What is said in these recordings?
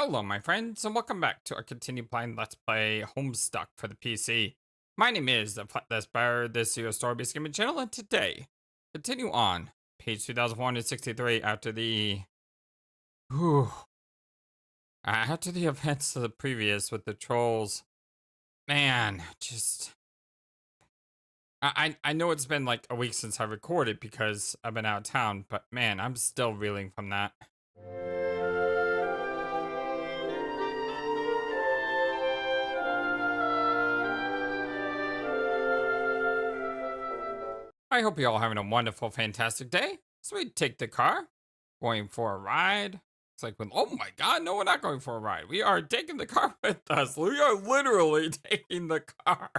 Hello, my friends, and welcome back to our continued playing Let's Play Homestuck for the PC. My name is the FlightlessBird, this is your story-based gaming channel, and today, continue on page 2463 after the... Whew, after the events of the previous with the trolls. Man, just... I know it's been like a week since I recorded because I've been out of town, but man, I'm still reeling from that. I hope you're all having a wonderful, fantastic day. So we take the car, going for a ride. It's like, oh my god, no, we're not going for a ride. We are taking the car with us. We are literally taking the car.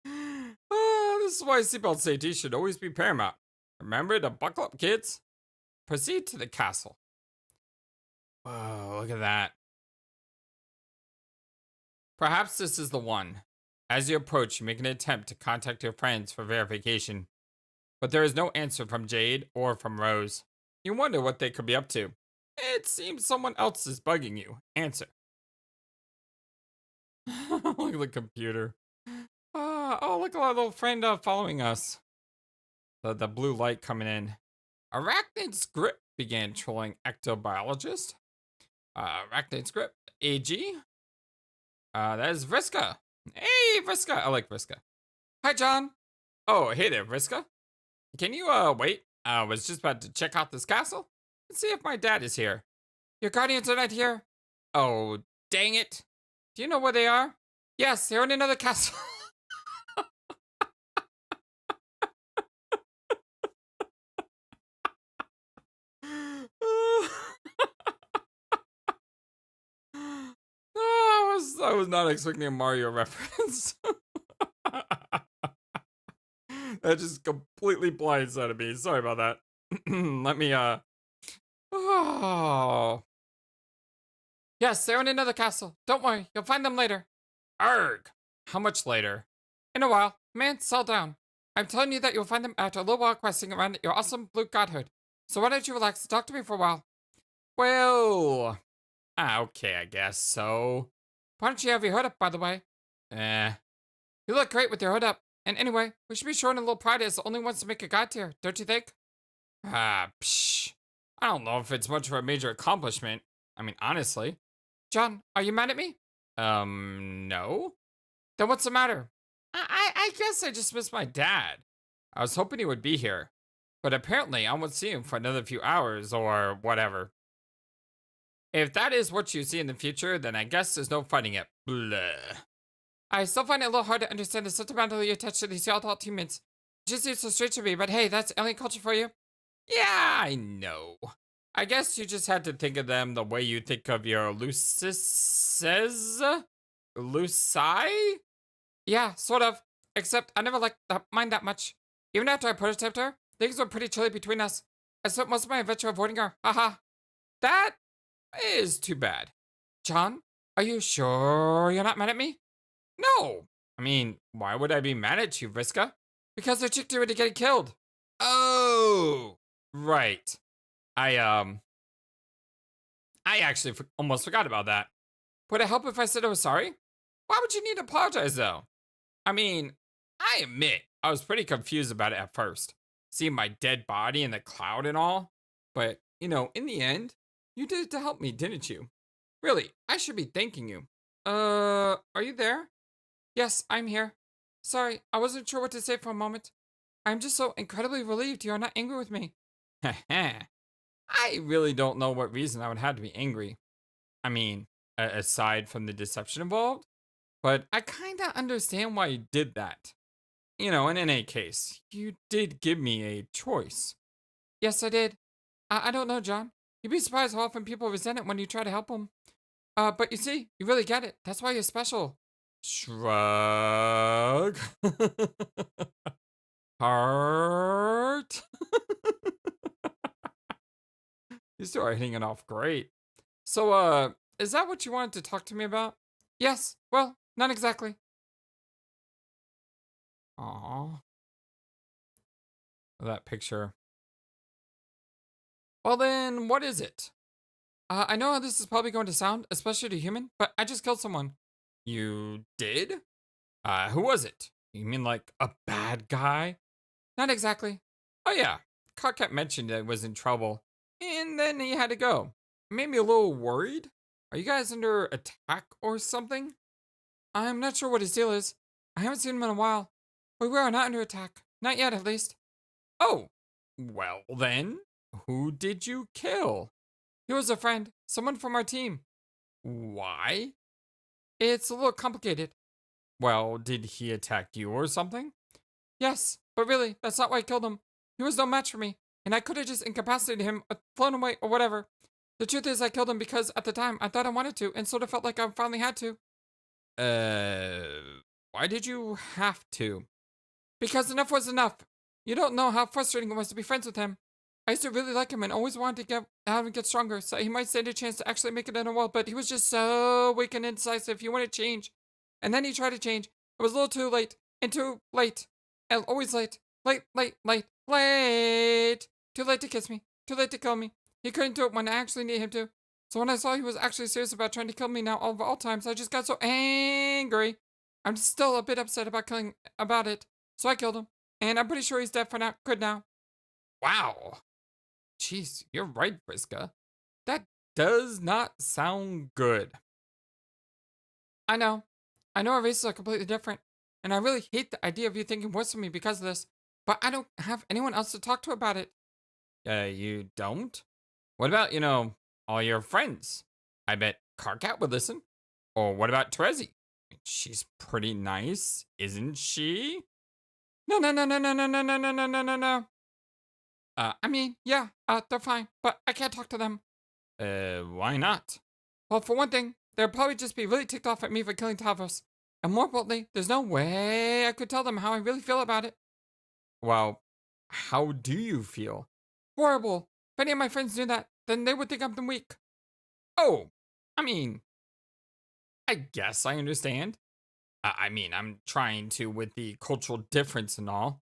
This is why seatbelt safety should always be paramount. Remember to buckle up, kids. Proceed to the castle. Whoa, look at that. Perhaps this is the one. As you approach, you make an attempt to contact your friends for verification, but there is no answer from Jade or from Rose. You wonder what they could be up to. It seems someone else is bugging you. Answer. Look at the computer. Oh, look at our little friend following us. The blue light coming in. Arachnid Script began trolling ectobiologist. Arachnid Script, AG. That is Vriska. Hey, Vriska. I like Vriska. Hi, John. Oh, hey there, Vriska. Can you, wait? I was just about to check out this castle and see if my dad is here. Your guardians are not here? Oh, dang it. Do you know where they are? Yes, they're in another castle. I was not expecting a Mario reference. That just completely blindsided me. Sorry about that. Let me, Oh. Yes, they're in another castle. Don't worry, you'll find them later. Arg! How much later? In a while. Man, settle down. I'm telling you that you'll find them after a little while questing around your awesome blue godhood. So why don't you relax and talk to me for a while? Well... okay, I guess so. Why don't you have your hood up, by the way? You look great with your hood up. And anyway, we should be showing a little pride as the only ones to make a god tier, don't you think? Psh. I don't know if it's much of a major accomplishment. I mean, honestly. John, are you mad at me? No. Then what's the matter? I guess I just missed my dad. I was hoping he would be here. But apparently I won't see him for another few hours or whatever. If that is what you see in the future, then I guess there's no fighting it. Blah. I still find it a little hard to understand the sentimentally attached to these adult humans. It just seems so strange to me, but hey, that's alien culture for you. Yeah, I know. I guess you just had to think of them the way you think of your Lucis? Luci? Yeah, sort of. Except I never liked mine that much. Even after I prototyped her, things were pretty chilly between us. I spent most of my adventure avoiding her. Haha. That is too bad. John, are you sure you're not mad at me? No. I mean, why would I be mad at you, Vriska? Because I tricked you into getting killed. Oh, right. I actually almost forgot about that. Would it help if I said I was sorry? Why would you need to apologize, though? I mean, I admit, I was pretty confused about it at first. Seeing my dead body in the cloud and all. But, you know, in the end, you did it to help me, didn't you? Really, I should be thanking you. Are you there? Yes, I'm here. Sorry, I wasn't sure what to say for a moment. I'm just so incredibly relieved you are not angry with me. Heh. I really don't know what reason I would have to be angry. I mean, aside from the deception involved. But I kinda understand why you did that. You know, and in any case, you did give me a choice. Yes, I did. I don't know, John. You'd be surprised how often people resent it when you try to help them. But you see, you really get it. That's why you're special. Shrug. Heart. You two are hitting it off great. So, is that what you wanted to talk to me about? Yes. Well, not exactly. Aww. That picture. Well then, what is it? I know how this is probably going to sound, especially to human, but I just killed someone. You did? Who was it? You mean like a bad guy? Not exactly. Oh yeah, Carcat mentioned that he was in trouble, and then he had to go. It made me a little worried. Are you guys under attack or something? I'm not sure what his deal is. I haven't seen him in a while. But we are not under attack. Not yet, at least. Oh, well then, who did you kill? He was a friend, someone from our team. Why? It's a little complicated. Well, did he attack you or something? Yes, but really, that's not why I killed him. He was no match for me, and I could have just incapacitated him, flown away, or whatever. The truth is, I killed him because at the time I thought I wanted to, and sort of felt like I finally had to. Why did you have to? Because enough was enough. You don't know how frustrating it was to be friends with him. I used to really like him and always wanted to have him get stronger so he might stand a chance to actually make it in the world, but he was just so weak and indecisive. He wanted to change. And then he tried to change. It was a little too late. And too late. And always late. Late, late, late, late. Too late to kiss me. Too late to kill me. He couldn't do it when I actually needed him to. So when I saw he was actually serious about trying to kill me now of all times, I just got so angry. I'm still a bit upset about it. So I killed him. And I'm pretty sure he's dead for now. Good now. Wow. Jeez, you're right, Briska. That does not sound good. I know. I know our races are completely different. And I really hate the idea of you thinking worse of me because of this. But I don't have anyone else to talk to about it. You don't? What about, all your friends? I bet Carcat would listen. Or what about Terezi? She's pretty nice, isn't she? No, no, no, no, no, no, no, no, no, no, no, no, no. Yeah, they're fine, but I can't talk to them. Why not? Well, for one thing, they'll probably just be really ticked off at me for killing Tavros. And more importantly, there's no way I could tell them how I really feel about it. Well, how do you feel? Horrible. If any of my friends knew that, then they would think I'm weak. Oh, I guess I understand. I'm trying to with the cultural difference and all.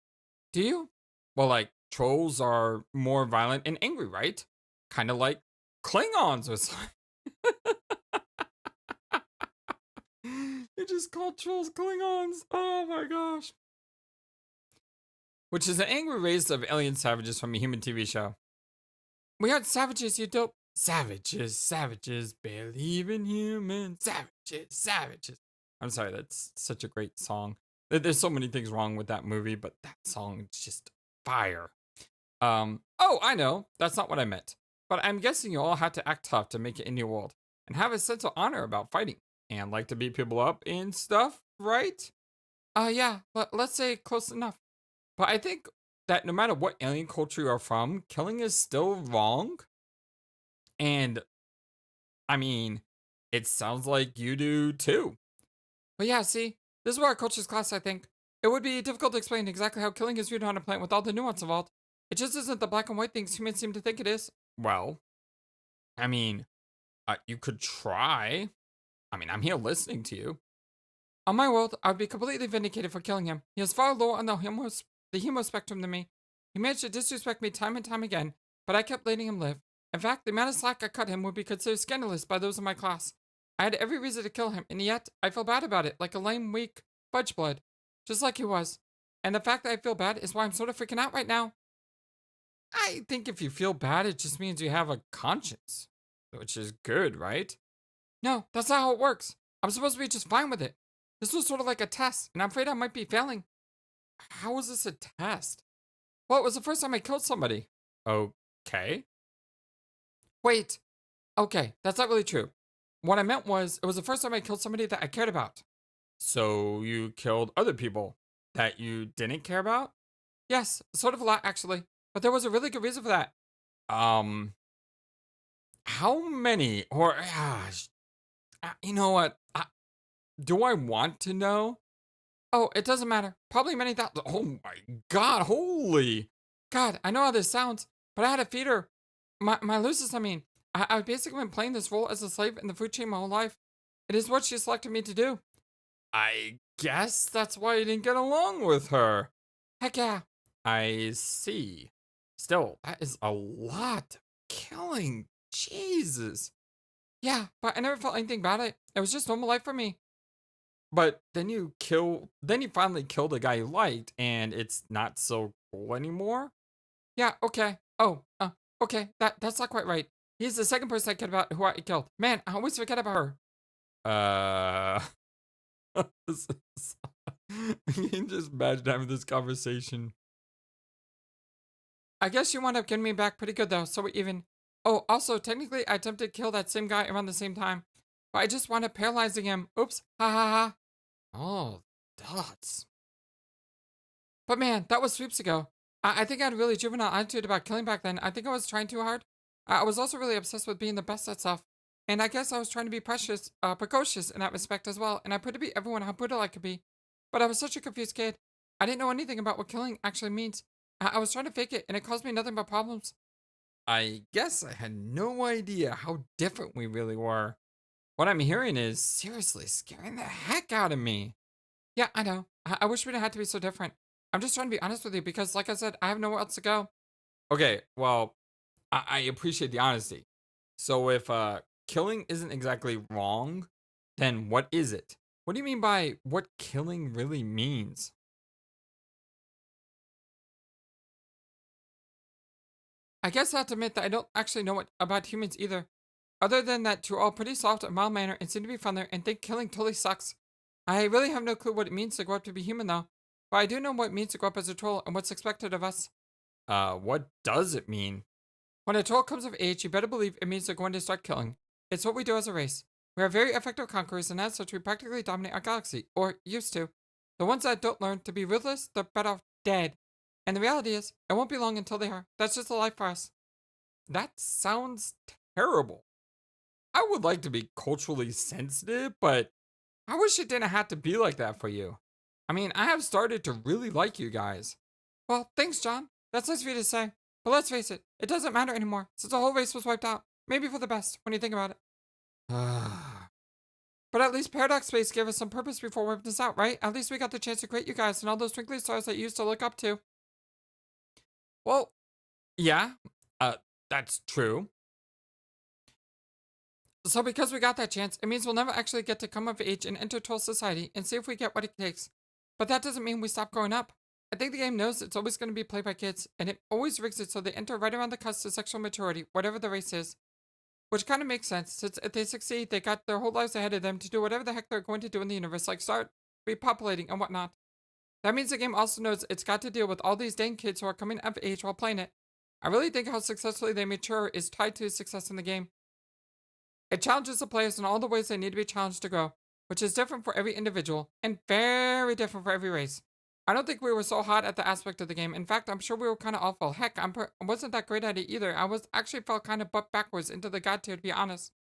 Do you? Well, like, trolls are more violent and angry, right? Kind of like Klingons or something. You just called trolls Klingons. Oh my gosh. Which is an angry race of alien savages from a human TV show. We aren't savages, you dope. Savages, savages, believe in humans. Savages, savages. I'm sorry, that's such a great song. There's so many things wrong with that movie, but that song is just fire. Oh, I know. That's not what I meant. But I'm guessing you all have to act tough to make it in your world and have a sense of honor about fighting and like to beat people up and stuff, right? Yeah, let's say close enough. But I think that no matter what alien culture you are from, killing is still wrong. And it sounds like you do too. But yeah, see, this is where our culture's class, I think. It would be difficult to explain exactly how killing is viewed on a planet with all the nuance involved. It just isn't the black and white things humans seem to think it is. Well, you could try. I'm here listening to you. On my world, I would be completely vindicated for killing him. He is far lower on the hemo spectrum than me. He managed to disrespect me time and time again, but I kept letting him live. In fact, the amount of slack I cut him would be considered scandalous by those in my class. I had every reason to kill him, and yet I feel bad about it, like a lame, weak fudge blood. Just like he was. And the fact that I feel bad is why I'm sort of freaking out right now. I think if you feel bad, it just means you have a conscience. Which is good, right? No, that's not how it works. I'm supposed to be just fine with it. This was sort of like a test, and I'm afraid I might be failing. How was this a test? Well, it was the first time I killed somebody. Okay. Wait. Okay, that's not really true. What I meant was, it was the first time I killed somebody that I cared about. So you killed other people that you didn't care about? Yes, sort of a lot, actually. But there was a really good reason for that. How many? Or, you know what? Do I want to know? Oh, it doesn't matter. Probably many thousands. Oh my god, holy. God, I know how this sounds, but I had to feed her. My Lucis, I've basically been playing this role as a slave in the food chain my whole life. It is what she selected me to do. I guess that's why you didn't get along with her. Heck yeah. I see. Still, that is a lot of killing. Jesus. Yeah, but I never felt anything about it. It was just normal life for me. But then you finally kill the guy you liked, and it's not so cool anymore? Yeah, okay. Oh, okay, that's not quite right. He's the second person I cared about who I killed. Man, I always forget about her. Uh, this is, I can just imagine having this conversation. I guess you wound up getting me back pretty good though, so we even. Oh, also, technically, I attempted to kill that same guy around the same time, but I just wound up paralyzing him. Oops, ha ha ha. Oh, dots. But man, that was sweeps ago. I think I had a really juvenile attitude about killing back then. I think I was trying too hard. I was also really obsessed with being the best at stuff. And I guess I was trying to be precocious in that respect as well. And I put to be everyone how brutal I could be. But I was such a confused kid. I didn't know anything about what killing actually means. I was trying to fake it, and it caused me nothing but problems. I guess I had no idea how different we really were. What I'm hearing is seriously scaring the heck out of me. Yeah, I know. I wish we didn't have to be so different. I'm just trying to be honest with you because, like I said, I have nowhere else to go. Okay, well, I appreciate the honesty. So if killing isn't exactly wrong, then what is it? What do you mean by what killing really means? I guess I have to admit that I don't actually know what about humans either. Other than that, you're all pretty soft and mild mannered and seem to be fun there and think killing totally sucks. I really have no clue what it means to grow up to be human though. But I do know what it means to grow up as a troll and what's expected of us. What does it mean? When a troll comes of age, you better believe it means they're going to start killing. It's what we do as a race. We are very effective conquerors, and as such, we practically dominate our galaxy, or used to. The ones that don't learn to be ruthless, they're better off dead. And the reality is, it won't be long until they are. That's just the life for us. That sounds terrible. I would like to be culturally sensitive, but I wish it didn't have to be like that for you. I mean, I have started to really like you guys. Well, thanks, John. That's nice of you to say. But let's face it, it doesn't matter anymore since the whole race was wiped out. Maybe for the best when you think about it. But at least Paradox Space gave us some purpose before wiping us out, right? At least we got the chance to create you guys and all those twinkling stars that you used to look up to. Well, yeah, uh, that's true. So because we got that chance, it means we'll never actually get to come of age and enter troll society and see if we get what it takes. But that doesn't mean we stop growing up. I think the game knows it's always going to be played by kids, and it always rigs it so they enter right around the cusp of sexual maturity, whatever the race is. Which kind of makes sense, since if they succeed, they got their whole lives ahead of them to do whatever the heck they're going to do in the universe, like start repopulating and whatnot. That means the game also knows it's got to deal with all these dang kids who are coming of age while playing it. I really think how successfully they mature is tied to success in the game. It challenges the players in all the ways they need to be challenged to grow, which is different for every individual and very different for every race. I don't think we were so hot at the aspect of the game. In fact, I'm sure we were kind of awful. Heck, I wasn't that great at it either. I was actually fell kind of butt backwards into the god tier, to be honest.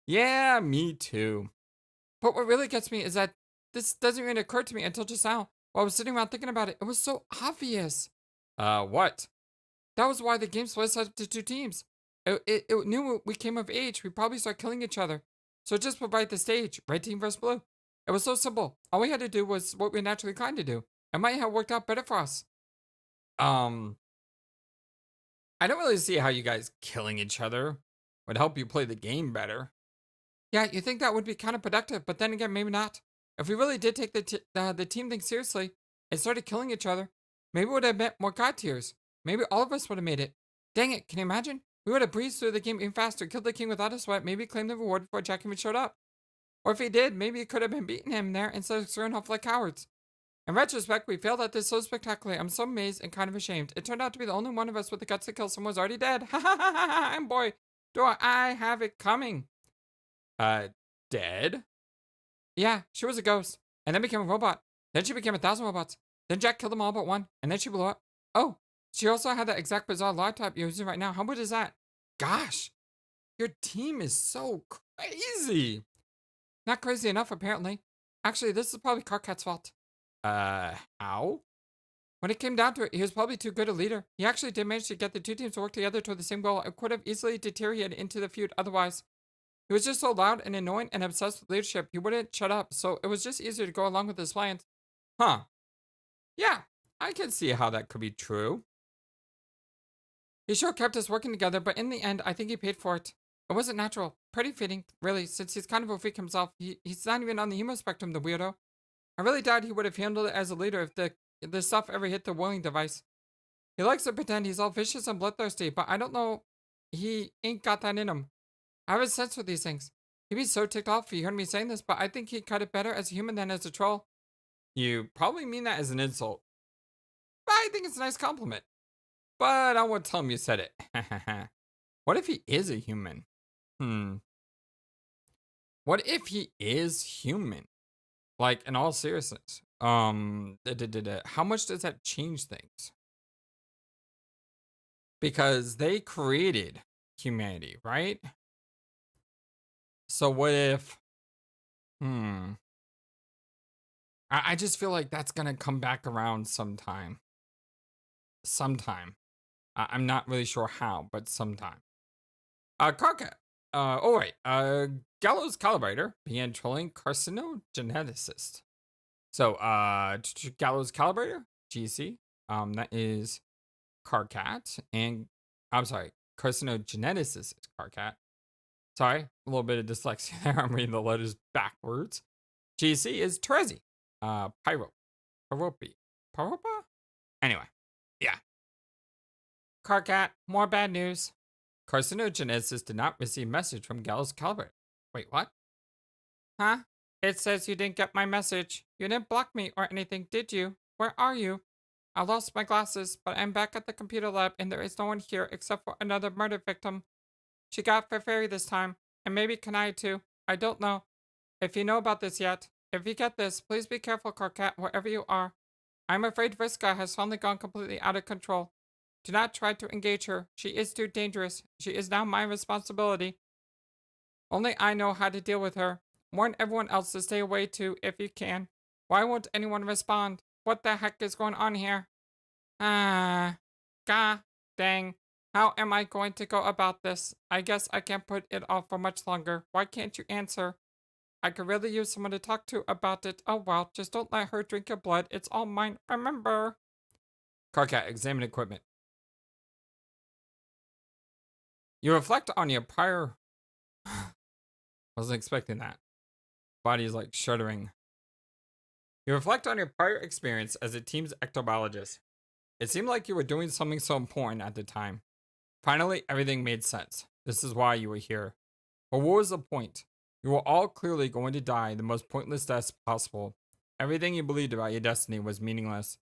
Yeah, me too. But what really gets me is that this doesn't even occur to me until just now. While I was sitting around thinking about it, it was so obvious. What? That was why the game split us up to two teams. It knew we came of age, we'd probably start killing each other. So it just provided the stage, red team versus blue. It was so simple. All we had to do was what we naturally inclined to do. It might have worked out better for us. I don't really see how you guys killing each other would help you play the game better. Yeah, you think that would be kind of productive, but then again, maybe not. If we really did take the team thing seriously and started killing each other, maybe it would have meant more god tiers. Maybe all of us would have made it. Dang it, can you imagine? We would have breezed through the game even faster, killed the king without a sweat, maybe claimed the reward before Jack even showed up. Or if he did, maybe it could have been beating him there instead of throwing off like cowards. In retrospect, we failed at this so spectacularly. I'm so amazed and kind of ashamed. It turned out to be the only one of us with the guts to kill someone who was already dead. Ha ha ha ha ha! And boy, do I have it coming. Dead? Yeah, she was a ghost, and then became a robot. Then she became 1,000 robots. Then Jack killed them all but one, and then she blew up. Oh, she also had that exact bizarre laptop you're using right now. How good is that? Gosh, your team is so crazy. Not crazy enough, apparently. Actually, this is probably Carcat's fault. How? When it came down to it, he was probably too good a leader. He actually did manage to get the two teams to work together toward the same goal and could have easily deteriorated into the feud otherwise. He was just so loud and annoying and obsessed with leadership, he wouldn't shut up, so it was just easier to go along with his plans. Huh. Yeah, I can see how that could be true. He sure kept us working together, but in the end, I think he paid for it. It wasn't natural. Pretty fitting, really, since he's kind of a freak himself. He's not even on the human spectrum, the weirdo. I really doubt he would have handled it as a leader if the stuff ever hit the willing device. He likes to pretend he's all vicious and bloodthirsty, but I don't know. He ain't got that in him. I have a sense for these things. He'd be so ticked off if he heard me saying this, but I think he'd cut it better as a human than as a troll. You probably mean that as an insult. But I think it's a nice compliment. But I won't tell him you said it. What if he is a human? What if he is human? Like, in all seriousness. How much does that change things? Because they created humanity, right? So what if... I just feel like that's gonna come back around sometime. I'm not really sure how, but sometime. Carcat. Gallows Calibrator began trolling carcinogeneticist. So, Gallows Calibrator, GC, that is Carcat, and, I'm sorry, carcinogeneticist is Carcat. Sorry, a little bit of dyslexia there, I'm reading the letters backwards. GC is Terezi, Paropa? Anyway, yeah. Carcat, more bad news. Carcinogenesis did not receive message from Gallows Calibrator. Wait, what? Huh? It says you didn't get my message. You didn't block me or anything, did you? Where are you? I lost my glasses, but I'm back at the computer lab and there is no one here except for another murder victim. She got for Fairy this time, and maybe Kanai too. I don't know. If you know about this yet, if you get this, please be careful, Carcat, wherever you are. I'm afraid Vriska has finally gone completely out of control. Do not try to engage her. She is too dangerous. She is now my responsibility. Only I know how to deal with her. Warn everyone else to stay away too, if you can. Why won't anyone respond? What the heck is going on here? Gah, dang. How am I going to go about this? I guess I can't put it off for much longer. Why can't you answer? I could really use someone to talk to about it. Oh well, just don't let her drink your blood. It's all mine, remember? Carcat, examine equipment. You reflect on your prior... I wasn't expecting that. Body is like shuddering. You reflect on your prior experience as a team's ectobiologist. It seemed like you were doing something so important at the time. Finally, everything made sense. This is why you were here. But what was the point? You were all clearly going to die the most pointless deaths possible. Everything you believed about your destiny was meaningless.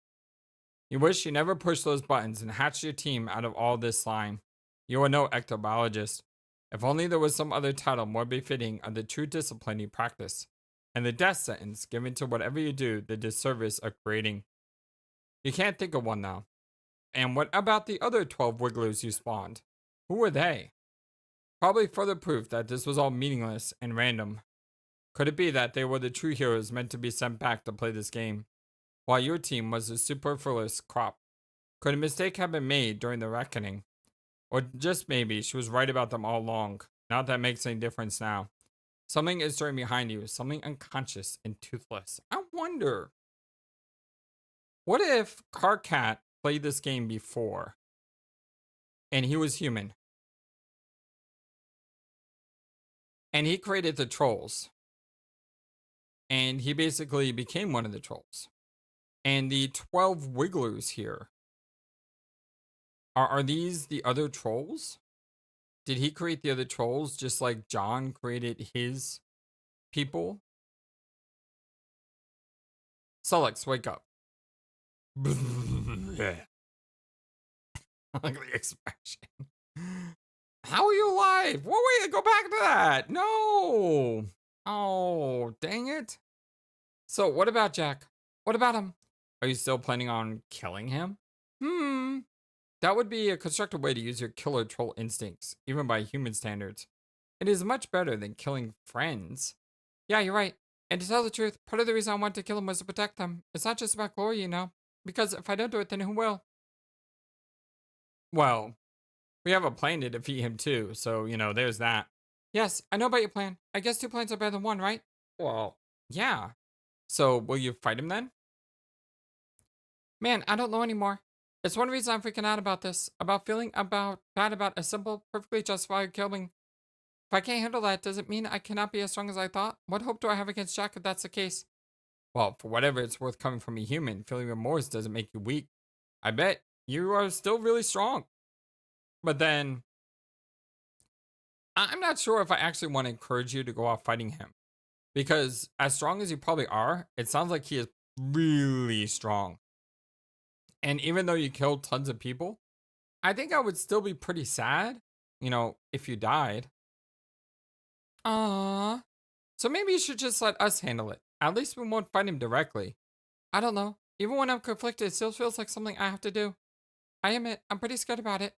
You wish you never pushed those buttons and hatched your team out of all this slime. You are no ectobiologist. If only there was some other title more befitting of the true discipline you practice, and the death sentence given to whatever you do the disservice of creating. You can't think of one now. And what about the other 12 wigglers you spawned? Who were they? Probably further proof that this was all meaningless and random. Could it be that they were the true heroes meant to be sent back to play this game, while your team was a superfluous crop? Could a mistake have been made during the reckoning? Or just maybe she was right about them all along. Not that makes any difference now. Something is stirring behind you, something unconscious and toothless. I wonder, what if Carcat played this game before and he was human? And he created the trolls. And he basically became one of the trolls. And the 12 wigglers here, are these the other trolls? Did he create the other trolls just like John created his people? Sulex, wake up. Ugly expression. How are you alive? Well, wait, go back to that. No. Oh, dang it. So what about Jack? What about him? Are you still planning on killing him? That would be a constructive way to use your killer troll instincts, even by human standards. It is much better than killing friends. Yeah, you're right. And to tell the truth, part of the reason I wanted to kill him was to protect them. It's not just about glory, you know. Because if I don't do it, then who will? Well, we have a plan to defeat him too, so, you know, there's that. Yes, I know about your plan. I guess 2 plans are better than 1, right? Well, yeah. So, will you fight him then? Man, I don't know anymore. It's one reason I'm freaking out about this, about feeling bad about a simple, perfectly justified killing. If I can't handle that, does it mean I cannot be as strong as I thought? What hope do I have against Jack if that's the case? Well, for whatever it's worth coming from a human, feeling remorse doesn't make you weak. I bet you are still really strong. But then, I'm not sure if I actually want to encourage you to go out fighting him. Because as strong as you probably are, it sounds like he is really strong. And even though you killed tons of people, I think I would still be pretty sad, if you died. Aww. So maybe you should just let us handle it. At least we won't fight him directly. I don't know. Even when I'm conflicted, it still feels like something I have to do. I admit, I'm pretty scared about it.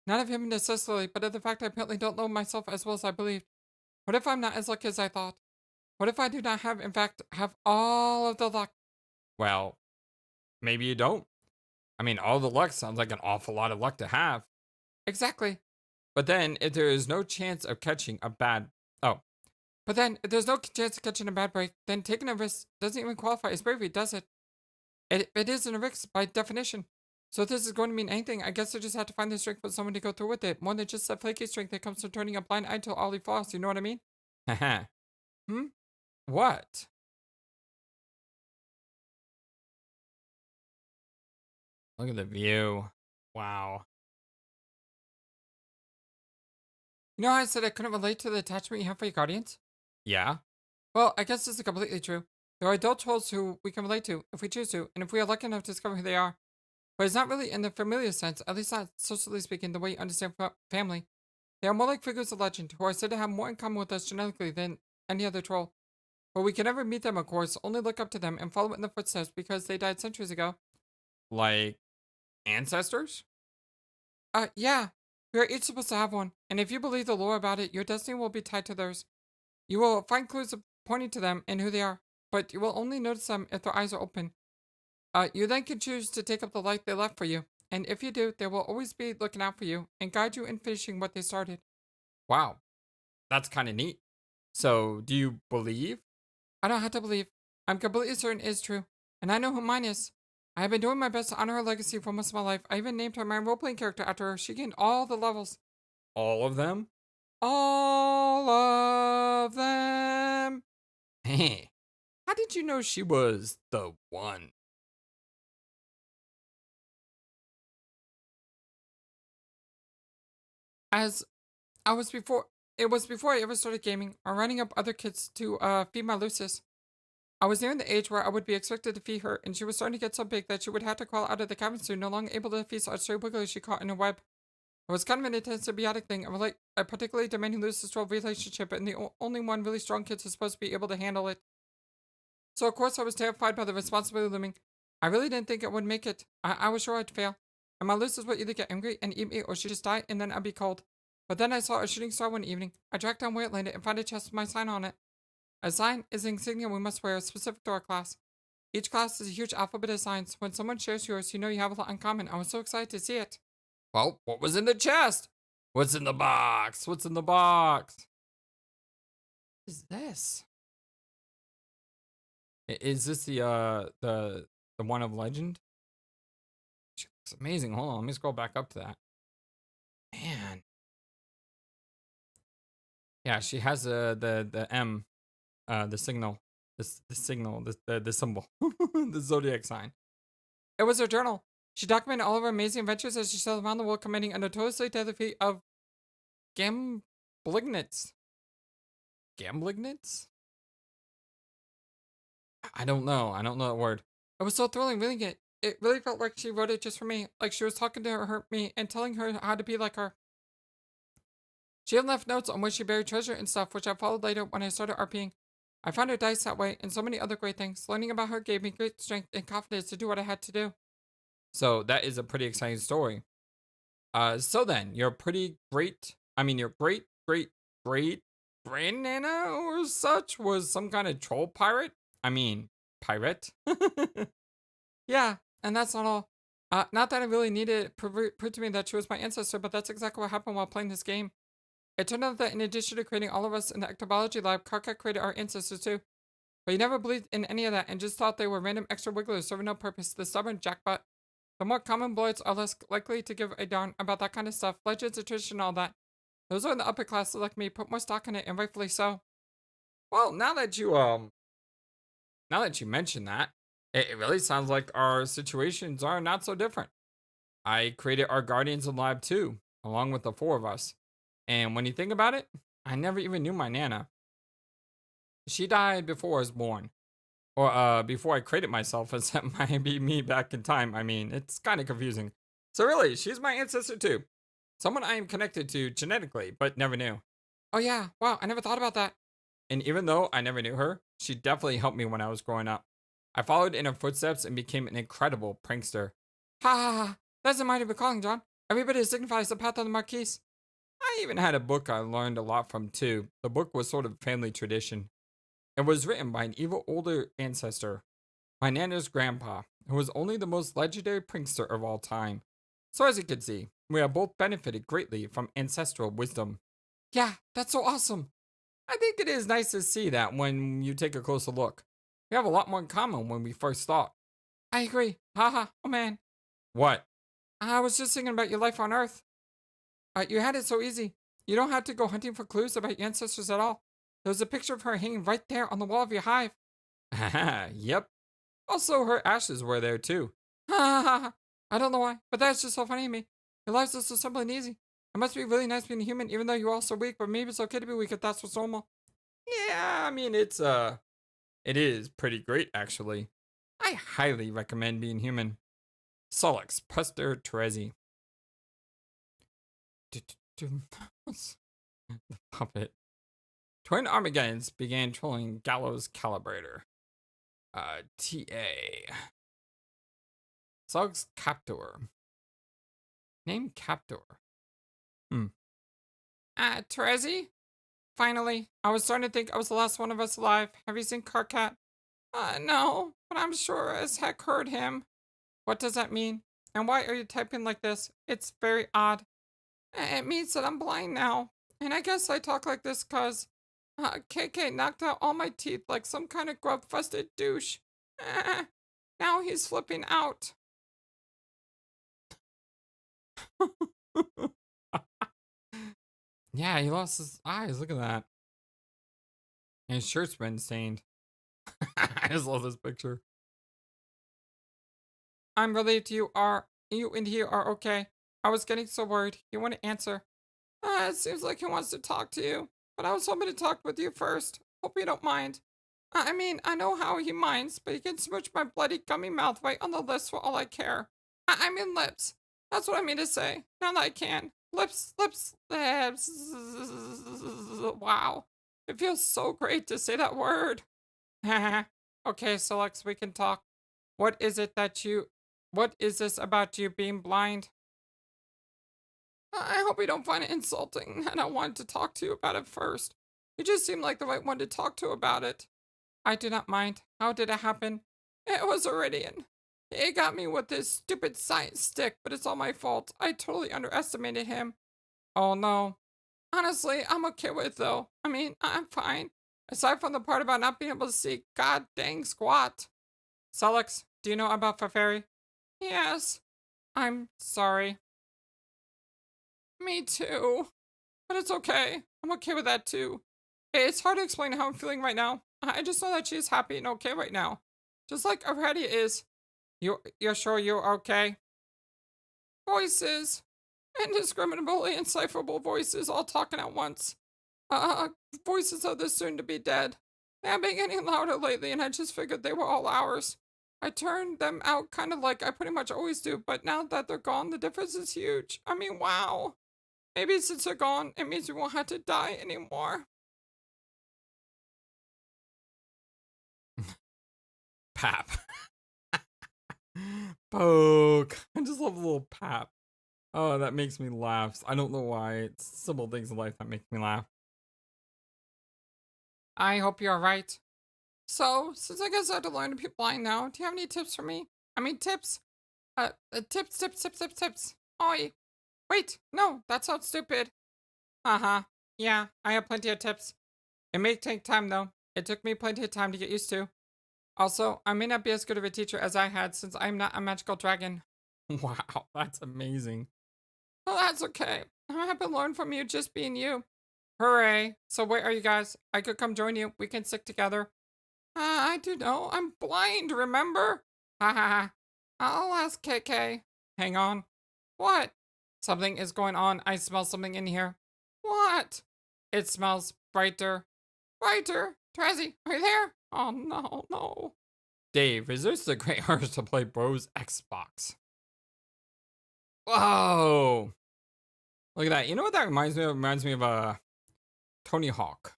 Not of him necessarily, but of the fact I apparently don't know myself as well as I believed. What if I'm not as lucky as I thought? What if I do not have, in fact, have all of the luck? Well, maybe you don't. I mean, all the luck sounds like an awful lot of luck to have. Exactly. But then, if there is no chance of catching a bad... Oh. But then, if there's no chance of catching a bad break, then taking a risk doesn't even qualify as bravery, does it? It isn't a risk by definition. So if this is going to mean anything, I guess I just have to find the strength for someone to go through with it. More than just the flaky strength that comes from turning a blind eye to all he falls, you know what I mean? Haha. What? Look at the view. Wow. You know how I said I couldn't relate to the attachment you have for your guardians? Yeah. Well, I guess this is completely true. There are adult trolls who we can relate to, if we choose to, and if we are lucky enough to discover who they are. But it's not really in the familiar sense, at least not socially speaking, the way you understand family. They are more like figures of legend, who are said to have more in common with us genetically than any other troll. But we can never meet them, of course, only look up to them and follow in their footsteps because they died centuries ago. Like ancestors? Yeah. We are each supposed to have one, and if you believe the lore about it, your destiny will be tied to theirs. You will find clues pointing to them and who they are, but you will only notice them if their eyes are open. You then can choose to take up the light they left for you, and if you do, they will always be looking out for you and guide you in finishing what they started. Wow, that's kind of neat. So, do you believe? I don't have to believe. I'm completely certain it is true, and I know who mine is. I have been doing my best to honor her legacy for most of my life. I even named her my role-playing character after her. She gained all the levels. All of them? All of them. Hey, how did you know she was the one? As it was before I ever started gaming or running up other kids to feed my Lucis. I was nearing the age where I would be expected to feed her, and she was starting to get so big that she would have to crawl out of the cabin soon, no longer able to feast on stray wigglers she caught in a web. It was kind of an intense symbiotic thing, a particularly demanding Lucis troll relationship, and the only one really strong kid is supposed to be able to handle it. So of course I was terrified by the responsibility looming. I really didn't think I would make it. I was sure I'd fail. And my Lucis would either get angry and eat me, or she'd just die, and then I'd be cold. But then I saw a shooting star one evening. I tracked down where it landed and found a chest with my sign on it. A sign is an insignia we must wear, specific to our class. Each class is a huge alphabet of signs. When someone shares yours, you know you have a lot in common. I was so excited to see it. Well, what was in the chest? What's in the box? What's in the box? What is this? Is this the one of legend? She looks amazing. Hold on, let me scroll back up to that. Man. Yeah, she has the M, the signal, the signal, the symbol, the zodiac sign. It was her journal. She documented all of her amazing adventures as she sailed around the world, committing a notoriously deadly feat of gamblignance. Gamblignance? I don't know. I don't know that word. It was so thrilling reading it. It really felt like she wrote it just for me, like she was talking to me and telling her how to be like her. She had left notes on where she buried treasure and stuff, which I followed later when I started RPing. I found her dice that way and so many other great things. Learning about her gave me great strength and confidence to do what I had to do. So that is a pretty exciting story. So then, your pretty great, your great, great, great grandnana or such was some kind of troll pirate? Pirate? Yeah, and that's not all. Not that I really needed to prove to me that she was my ancestor, but that's exactly what happened while playing this game. It turned out that in addition to creating all of us in the ectobiology lab, Karka created our ancestors too. But he never believed in any of that and just thought they were random extra wigglers serving no purpose. The stubborn jackpot. The more common bloods are less likely to give a darn about that kind of stuff, legends and tradition and all that. Those are in the upper class like me put more stock in it, and rightfully so. Well, now that you mention that, it really sounds like our situations are not so different. I created our guardians in lab too, along with the four of us. And when you think about it, I never even knew my Nana. She died before I was born. Or before I created myself, as that might be me back in time. I mean, it's kind of confusing. So really, she's my ancestor too. Someone I am connected to genetically, but never knew. Oh yeah, wow, I never thought about that. And even though I never knew her, she definitely helped me when I was growing up. I followed in her footsteps and became an incredible prankster. Ha ha ha, that's a mighty recalling, John. Everybody signifies the path of the Marquise. I even had a book I learned a lot from too. The book was sort of family tradition. It was written by an evil older ancestor, my Nana's grandpa, who was only the most legendary prankster of all time. So as you can see, we have both benefited greatly from ancestral wisdom. Yeah, that's so awesome. I think it is nice to see that when you take a closer look. We have a lot more in common when we first thought. I agree. Haha, oh man. What? I was just thinking about your life on Earth. You had it so easy. You don't have to go hunting for clues about your ancestors at all. There's a picture of her hanging right there on the wall of your hive. Haha, yep. Also, her ashes were there too. Ha ha ha. I don't know why, but that's just so funny to me. Your lives are so simple and easy. It must be really nice being a human, even though you're also weak, but maybe it's okay to be weak if that's what's normal. Yeah, I mean, it is pretty great, actually. I highly recommend being human. Solix, Puster, Terezi. The puppet. Twin Armageddons began trolling Gallows Calibrator. TA. Sug's Captor. Name Captor. Terezi? Finally, I was starting to think I was the last one of us alive. Have you seen Carcat? No, but I'm sure as heck heard him. What does that mean? And why are you typing like this? It's very odd. It means that I'm blind now. And I guess I talk like this cause KK knocked out all my teeth like some kind of grub-fusted douche. Now he's flipping out. Yeah, he lost his eyes. Look at that. And his shirt's been stained. I just love this picture. I'm relieved you and he are okay. I was getting so worried. You want to answer? It seems like he wants to talk to you. But I was hoping to talk with you first. Hope you don't mind. I mean, I know how he minds, but he can smooch my bloody gummy mouth right on the lips for all I care. I mean lips. That's what I mean to say. Now that I can. Lips. Wow. It feels so great to say that word. Okay, Lex, we can talk. What is this about you being blind? I hope you don't find it insulting, and I wanted to talk to you about it first. You just seemed like the right one to talk to about it. I do not mind. How did it happen? It was Iridian. He got me with this stupid science stick, but it's all my fault. I totally underestimated him. Oh no. Honestly, I'm okay with it though. I mean, I'm fine. Aside from the part about not being able to see god dang squat. Celix, do you know about Faferi? Yes. I'm sorry. Me too. But it's okay. I'm okay with that too. It's hard to explain how I'm feeling right now. I just know that she's happy and okay right now. Just like Aurelia is. You're sure you're okay? Voices. Indiscriminably incipherable voices all talking at once. Voices of the soon-to-be dead. They have been getting louder lately and I just figured they were all ours. I turned them out kind of like I pretty much always do, but now that they're gone, the difference is huge. I mean, wow. Maybe since they're gone, it means we won't have to die anymore. Pap. Poke. I just love a little pap. Oh, that makes me laugh. I don't know why. It's simple things in life that make me laugh. I hope you're right. So, since I guess I had to learn to be blind now, do you have any tips for me? I mean, tips. Tips. Oi. Wait, no, that sounds stupid. Uh-huh. Yeah, I have plenty of tips. It may take time, though. It took me plenty of time to get used to. Also, I may not be as good of a teacher as I had since I'm not a magical dragon. Wow, that's amazing. Well, that's okay. I'm happy to learn from you just being you. Hooray. So where are you guys? I could come join you. We can stick together. I do know. I'm blind, remember? Ha ha ha. I'll ask KK. Hang on. What? Something is going on. I smell something in here. What? It smells brighter. Brighter? Trezzy, are you there? Oh no, no. Dave, is this a great urge to play Bros Xbox? Whoa! Look at that. You know what that reminds me of? It reminds me of Tony Hawk.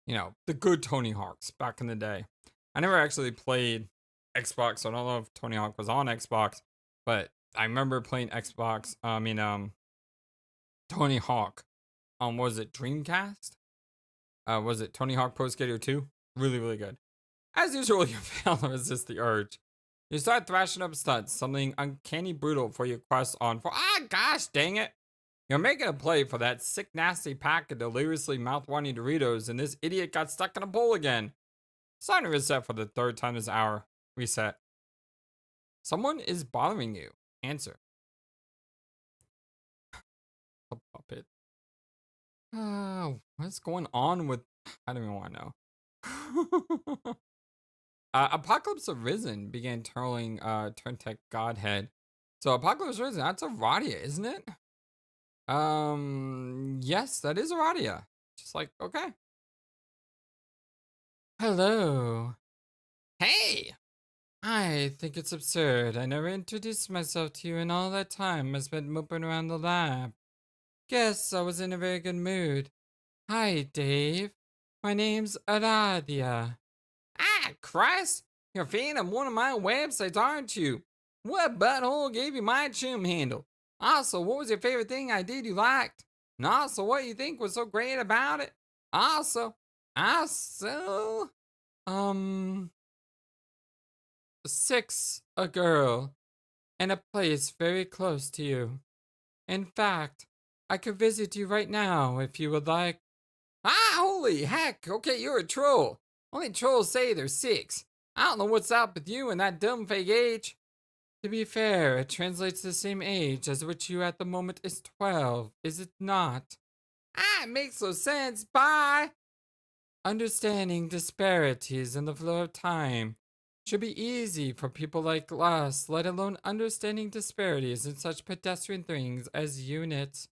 You know, the good Tony Hawks back in the day. I never actually played Xbox, so I don't know if Tony Hawk was on Xbox, but I remember playing Xbox. Tony Hawk. Was it Dreamcast? Was it Tony Hawk Pro Skater 2? Really, really good. As usual, you fail to resist the urge. You start thrashing up stunts, something uncanny brutal for your quest on for. Ah, gosh, dang it! You're making a play for that sick, nasty pack of deliriously mouth-watering Doritos, and this idiot got stuck in a bowl again. Starting to reset for the third time this hour. Reset. Someone is bothering you. Answer. A puppet. What's going on with... I don't even want to know. Apocalypse Arisen began twirling Turntech Godhead. So Apocalypse Arisen, that's Aradia, isn't it? Yes, that is Aradia. Just like, okay. Hello. Hey! I think it's absurd. I never introduced myself to you in all that time I spent moping around the lab. Guess I was in a very good mood. Hi, Dave. My name's Aradia. Ah, Christ! You're a fan of one of my websites, aren't you? What butthole gave you my chum handle? Also, what was your favorite thing I did you liked? And also, what you think was so great about it? Also, 6, a girl, and a place very close to you. In fact, I could visit you right now if you would like. Ah, holy heck! Okay, you're a troll. Only trolls say they're 6. I don't know what's up with you and that dumb fake age. To be fair, it translates the same age as which you at the moment is 12, is it not? Ah, it makes no sense. Bye! Understanding disparities in the flow of time should be easy for people like us, let alone understanding disparities in such pedestrian things as units.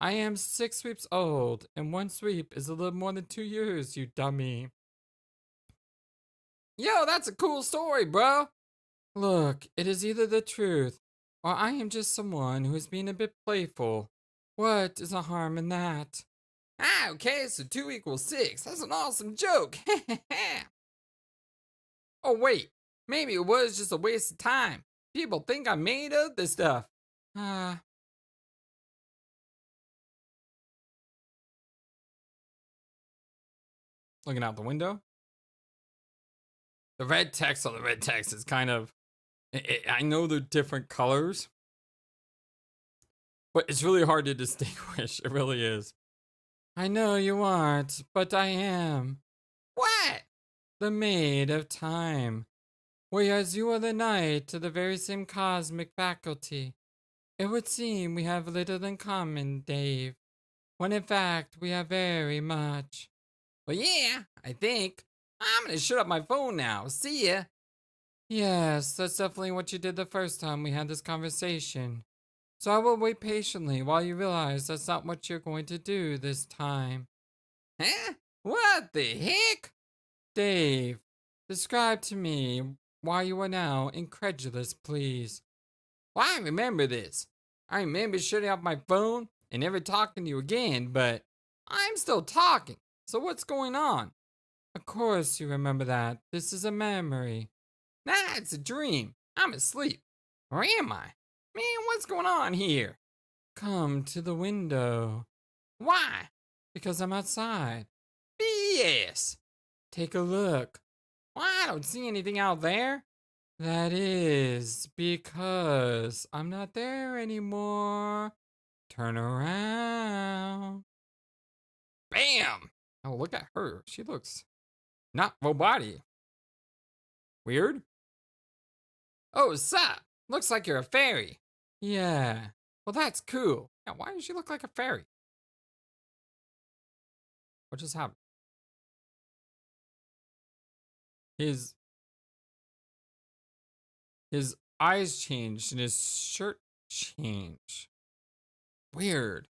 I am 6 sweeps old, and 1 sweep is a little more than 2 years, you dummy. Yo, that's a cool story, bro. Look, it is either the truth, or I am just someone who is being a bit playful. What is the harm in that? Ah, okay, so 2 equals 6. That's an awesome joke. Oh, wait. Maybe it was just a waste of time. People think I'm made of this stuff. Looking out the window. The red text on the red text is kind of... I know they're different colors, but it's really hard to distinguish. It really is. I know you aren't, but I am. What? The maid of time. Whereas you are the knight to the very same cosmic faculty. It would seem we have little in common, Dave, when in fact we have very much. Well, yeah, I think. I'm gonna shut up my phone now. See ya. Yes, that's definitely what you did the first time we had this conversation. So I will wait patiently while you realize that's not what you're going to do this time. Huh? What the heck? Dave, describe to me why you are now incredulous, please. Well, I remember this. I remember shutting off my phone and never talking to you again, but I'm still talking. So what's going on? Of course you remember that. This is a memory. Nah, it's a dream. I'm asleep. Or am I? Man, what's going on here? Come to the window. Why? Because I'm outside. BS. Take a look. Well, I don't see anything out there. That is because I'm not there anymore. Turn around. Bam! Oh, look at her. She looks not robot-y. Weird? Oh, sup? Looks like you're a fairy. Yeah. Well, that's cool. Yeah, why does she look like a fairy? What just happened? His his eyes changed and his shirt changed. Weird.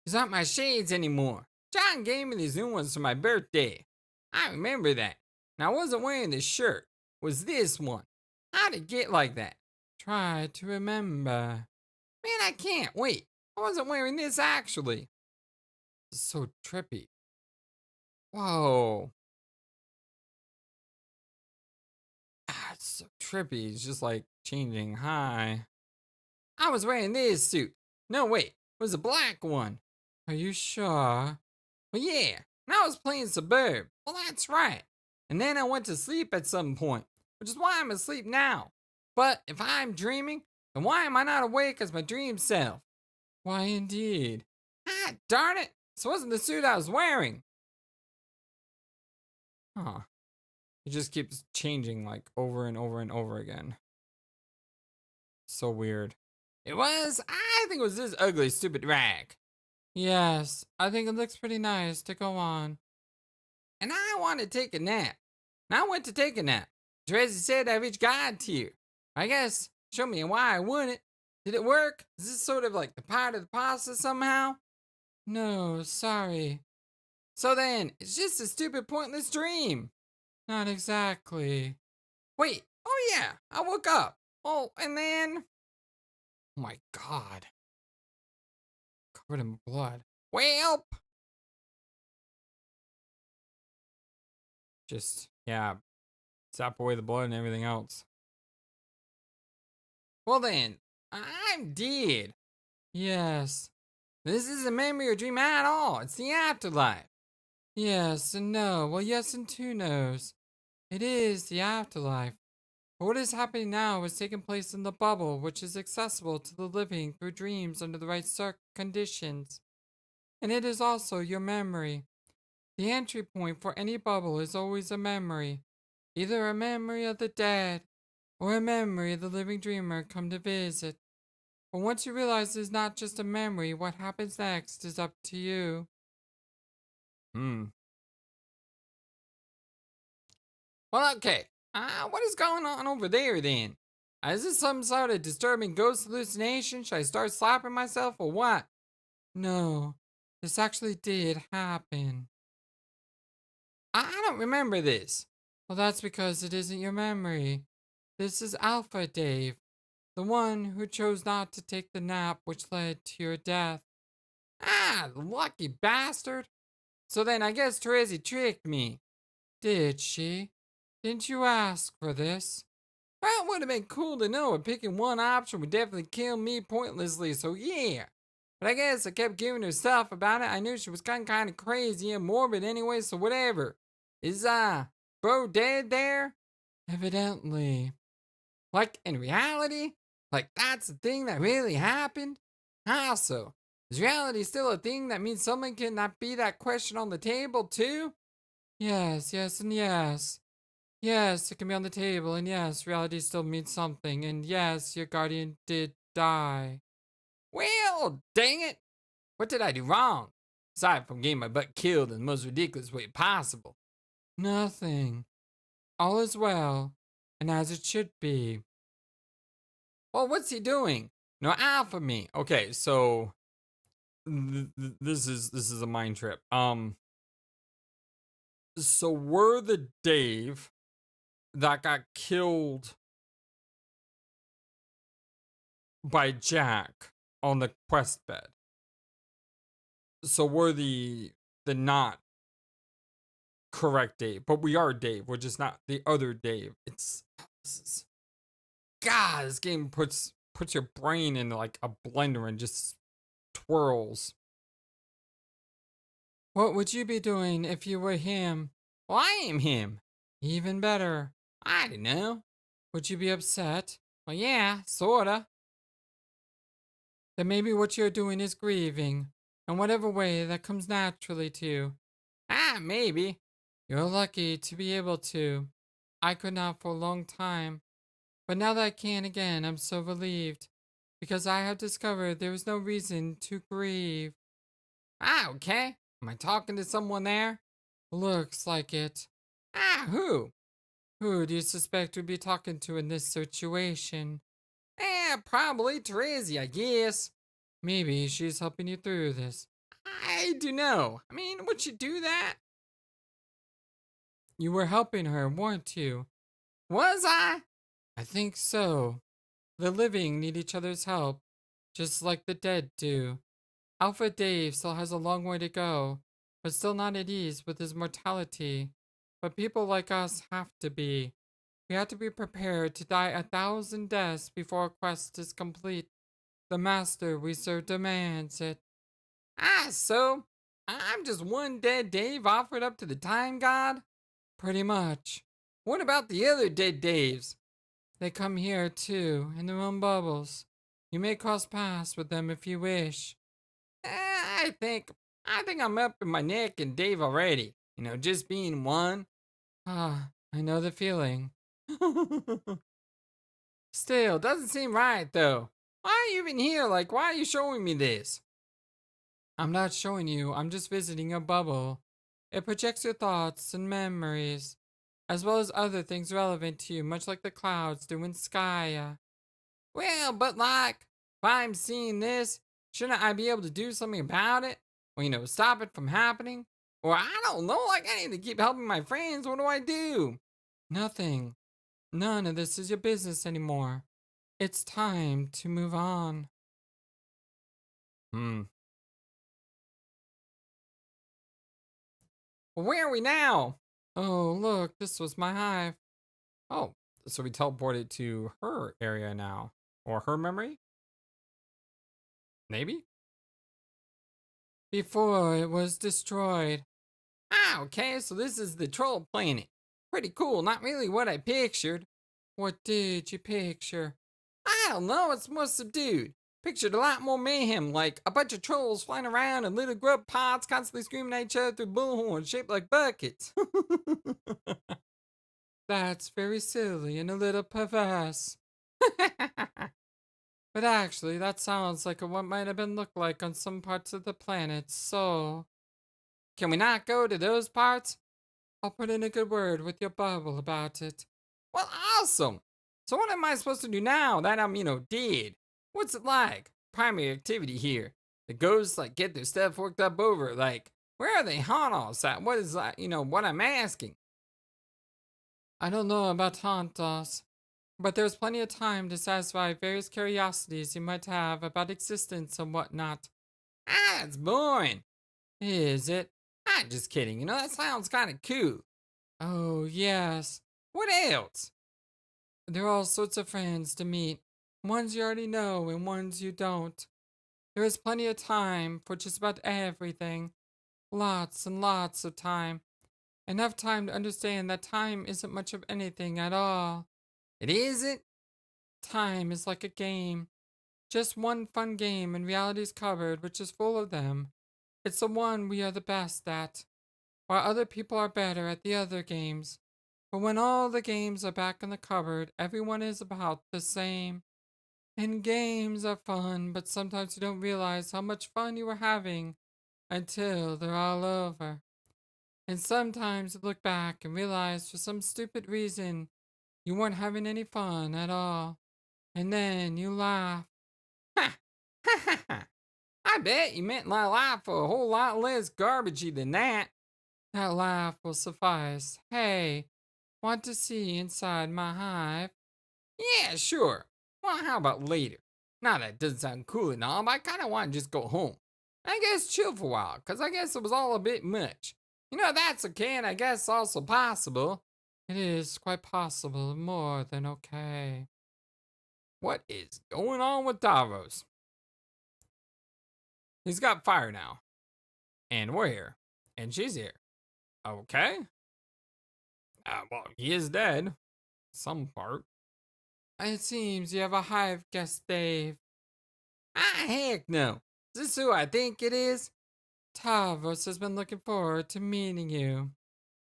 These aren't my shades anymore. John gave me these new ones for my birthday. I remember that. And I wasn't wearing this shirt. It was this one. How'd it get like that? Try to remember. Man, I can't. Wait. I wasn't wearing this actually. It's so trippy. Whoa. It's so trippy. It's just like changing. Hi. I was wearing this suit. No, wait. It was a black one. Are you sure? Well, yeah. And I was playing Suburb. Well, that's right. And then I went to sleep at some point, which is why I'm asleep now. But if I'm dreaming, then why am I not awake as my dream self? Why, indeed. Ah, darn it. This wasn't the suit I was wearing. Huh. It just keeps changing like over and over and over again. So weird. I think it was this ugly, stupid rag. Yes, I think it looks pretty nice to go on. And I want to take a nap. And I went to take a nap. Tracy said I reached God tier. I guess, show me why I wouldn't. Did it work? Is this sort of like the part of the process somehow? No, sorry. So then, it's just a stupid, pointless dream. Not exactly. Wait, oh yeah, I woke up. Oh, and then... Oh my god. Covered in blood. Welp! Just, yeah, zap away the blood and everything else. Well then, I'm dead. Yes. This isn't a memory or dream at all. It's the afterlife. Yes and no. Well, yes and two no's. It is the afterlife. But what is happening now is taking place in the bubble, which is accessible to the living through dreams under the right conditions. And it is also your memory. The entry point for any bubble is always a memory, either a memory of the dead or a memory of the living dreamer come to visit. But once you realize it's not just a memory, what happens next is up to you. Well, okay. What is going on over there then? Is this some sort of disturbing ghost hallucination? Should I start slapping myself or what? No, this actually did happen. I don't remember this. Well, that's because it isn't your memory. This is Alpha Dave, the one who chose not to take the nap which led to your death. Ah, the lucky bastard. So then I guess Terezi tricked me. Did she? Didn't you ask for this? Well, it would have been cool to know if picking one option would definitely kill me pointlessly, so yeah. But I guess I kept giving her stuff about it. I knew she was kind of crazy and morbid anyway, so whatever. Is, bro dead there? Evidently. Like, in reality? Like, that's the thing that really happened? How so? Is reality still a thing that means someone cannot be that question on the table, too? Yes, yes, and yes. Yes, it can be on the table, and yes, reality still means something, and yes, your guardian did die. Well, dang it! What did I do wrong? Aside from getting my butt killed in the most ridiculous way possible. Nothing. All is well, and as it should be. Well, what's he doing? No, Alpha me. Okay, so this is a mind trip. So we're the Dave that got killed by Jack on the quest bed. So we're the not correct Dave, but we are Dave. We're just not the other Dave. God, this game puts your brain in like a blender and just twirls. What would you be doing if you were him? Well, I am him. Even better. I don't know. Would you be upset? Well, yeah, sorta. Then maybe what you're doing is grieving, in whatever way that comes naturally to you. Ah, maybe. You're lucky to be able to. I could not for a long time. But now that I can again, I'm so relieved. because I have discovered there is no reason to grieve. Ah, okay. Am I talking to someone there? Looks like it. Ah, who? Who do you suspect would be talking to in this situation? Probably Terezi, I guess. Maybe she's helping you through this. I do know. I mean, would you do that? You were helping her, weren't you? Was I? I think so. The living need each other's help, just like the dead do. Alpha Dave still has a long way to go, but still not at ease with his mortality. But people like us have to be. We have to be prepared to die 1,000 deaths before our quest is complete. The master we serve demands it. So I'm just one dead Dave offered up to the time god? Pretty much. What about the other dead Daves? They come here too, in their own bubbles. You may cross paths with them if you wish. I think I'm up in my neck and Dave already. Just being one. Ah, I know the feeling. Still, doesn't seem right though. Why are you even here? Like, why are you showing me this? I'm not showing you, I'm just visiting your bubble. It projects your thoughts and memories, as well as other things relevant to you, much like the clouds do in Skya. Well, but like, if I'm seeing this, shouldn't I be able to do something about it? Or, stop it from happening? Or I don't know, like I need to keep helping my friends, what do I do? Nothing. None of this is your business anymore. It's time to move on. Where are we now? Oh, look, this was my hive. Oh, so we teleported to her area now. Or her memory? Maybe? Before it was destroyed. Okay, so this is the troll planet. Pretty cool, not really what I pictured. What did you picture? I don't know, it's more subdued. Pictured a lot more mayhem, like a bunch of trolls flying around and little grub pods constantly screaming at each other through bullhorns shaped like buckets. That's very silly and a little perverse. But actually, that sounds like what might have been looked like on some parts of the planet, so... Can we not go to those parts? I'll put in a good word with your bubble about it. Well, awesome! So what am I supposed to do now that I'm, dead? What's it like? Primary activity here. The ghosts, get their stuff worked up over, where are they haunt us at? What is that, what I'm asking? I don't know about haunt us, but there's plenty of time to satisfy various curiosities you might have about existence and whatnot. That's boring. Is it? I'm just kidding, that sounds kind of cool. Oh, yes. What else? There are all sorts of friends to meet. Ones you already know and ones you don't. There is plenty of time for just about everything. Lots and lots of time. Enough time to understand that time isn't much of anything at all. It isn't? Time is like a game. Just one fun game in reality's cupboard, which is full of them. It's the one we are the best at, while other people are better at the other games. But when all the games are back in the cupboard, everyone is about the same. And games are fun, but sometimes you don't realize how much fun you were having until they're all over. And sometimes you look back and realize for some stupid reason you weren't having any fun at all. And then you laugh. Ha! Ha ha ha! I bet you meant my life for a whole lot less garbagey than that. That laugh will suffice. Hey, want to see inside my hive? Yeah, sure. Well, how about later? Now that doesn't sound cool and all, but I kind of want to just go home. I guess chill for a while, because I guess it was all a bit much. That's okay, and I guess also possible. It is quite possible, more than okay. What is going on with Davos? He's got fire now. And we're here. And she's here. Okay. Well, he is dead. Some part. It seems you have a hive guest, Dave. Heck no. Is this who I think it is? Tavros has been looking forward to meeting you.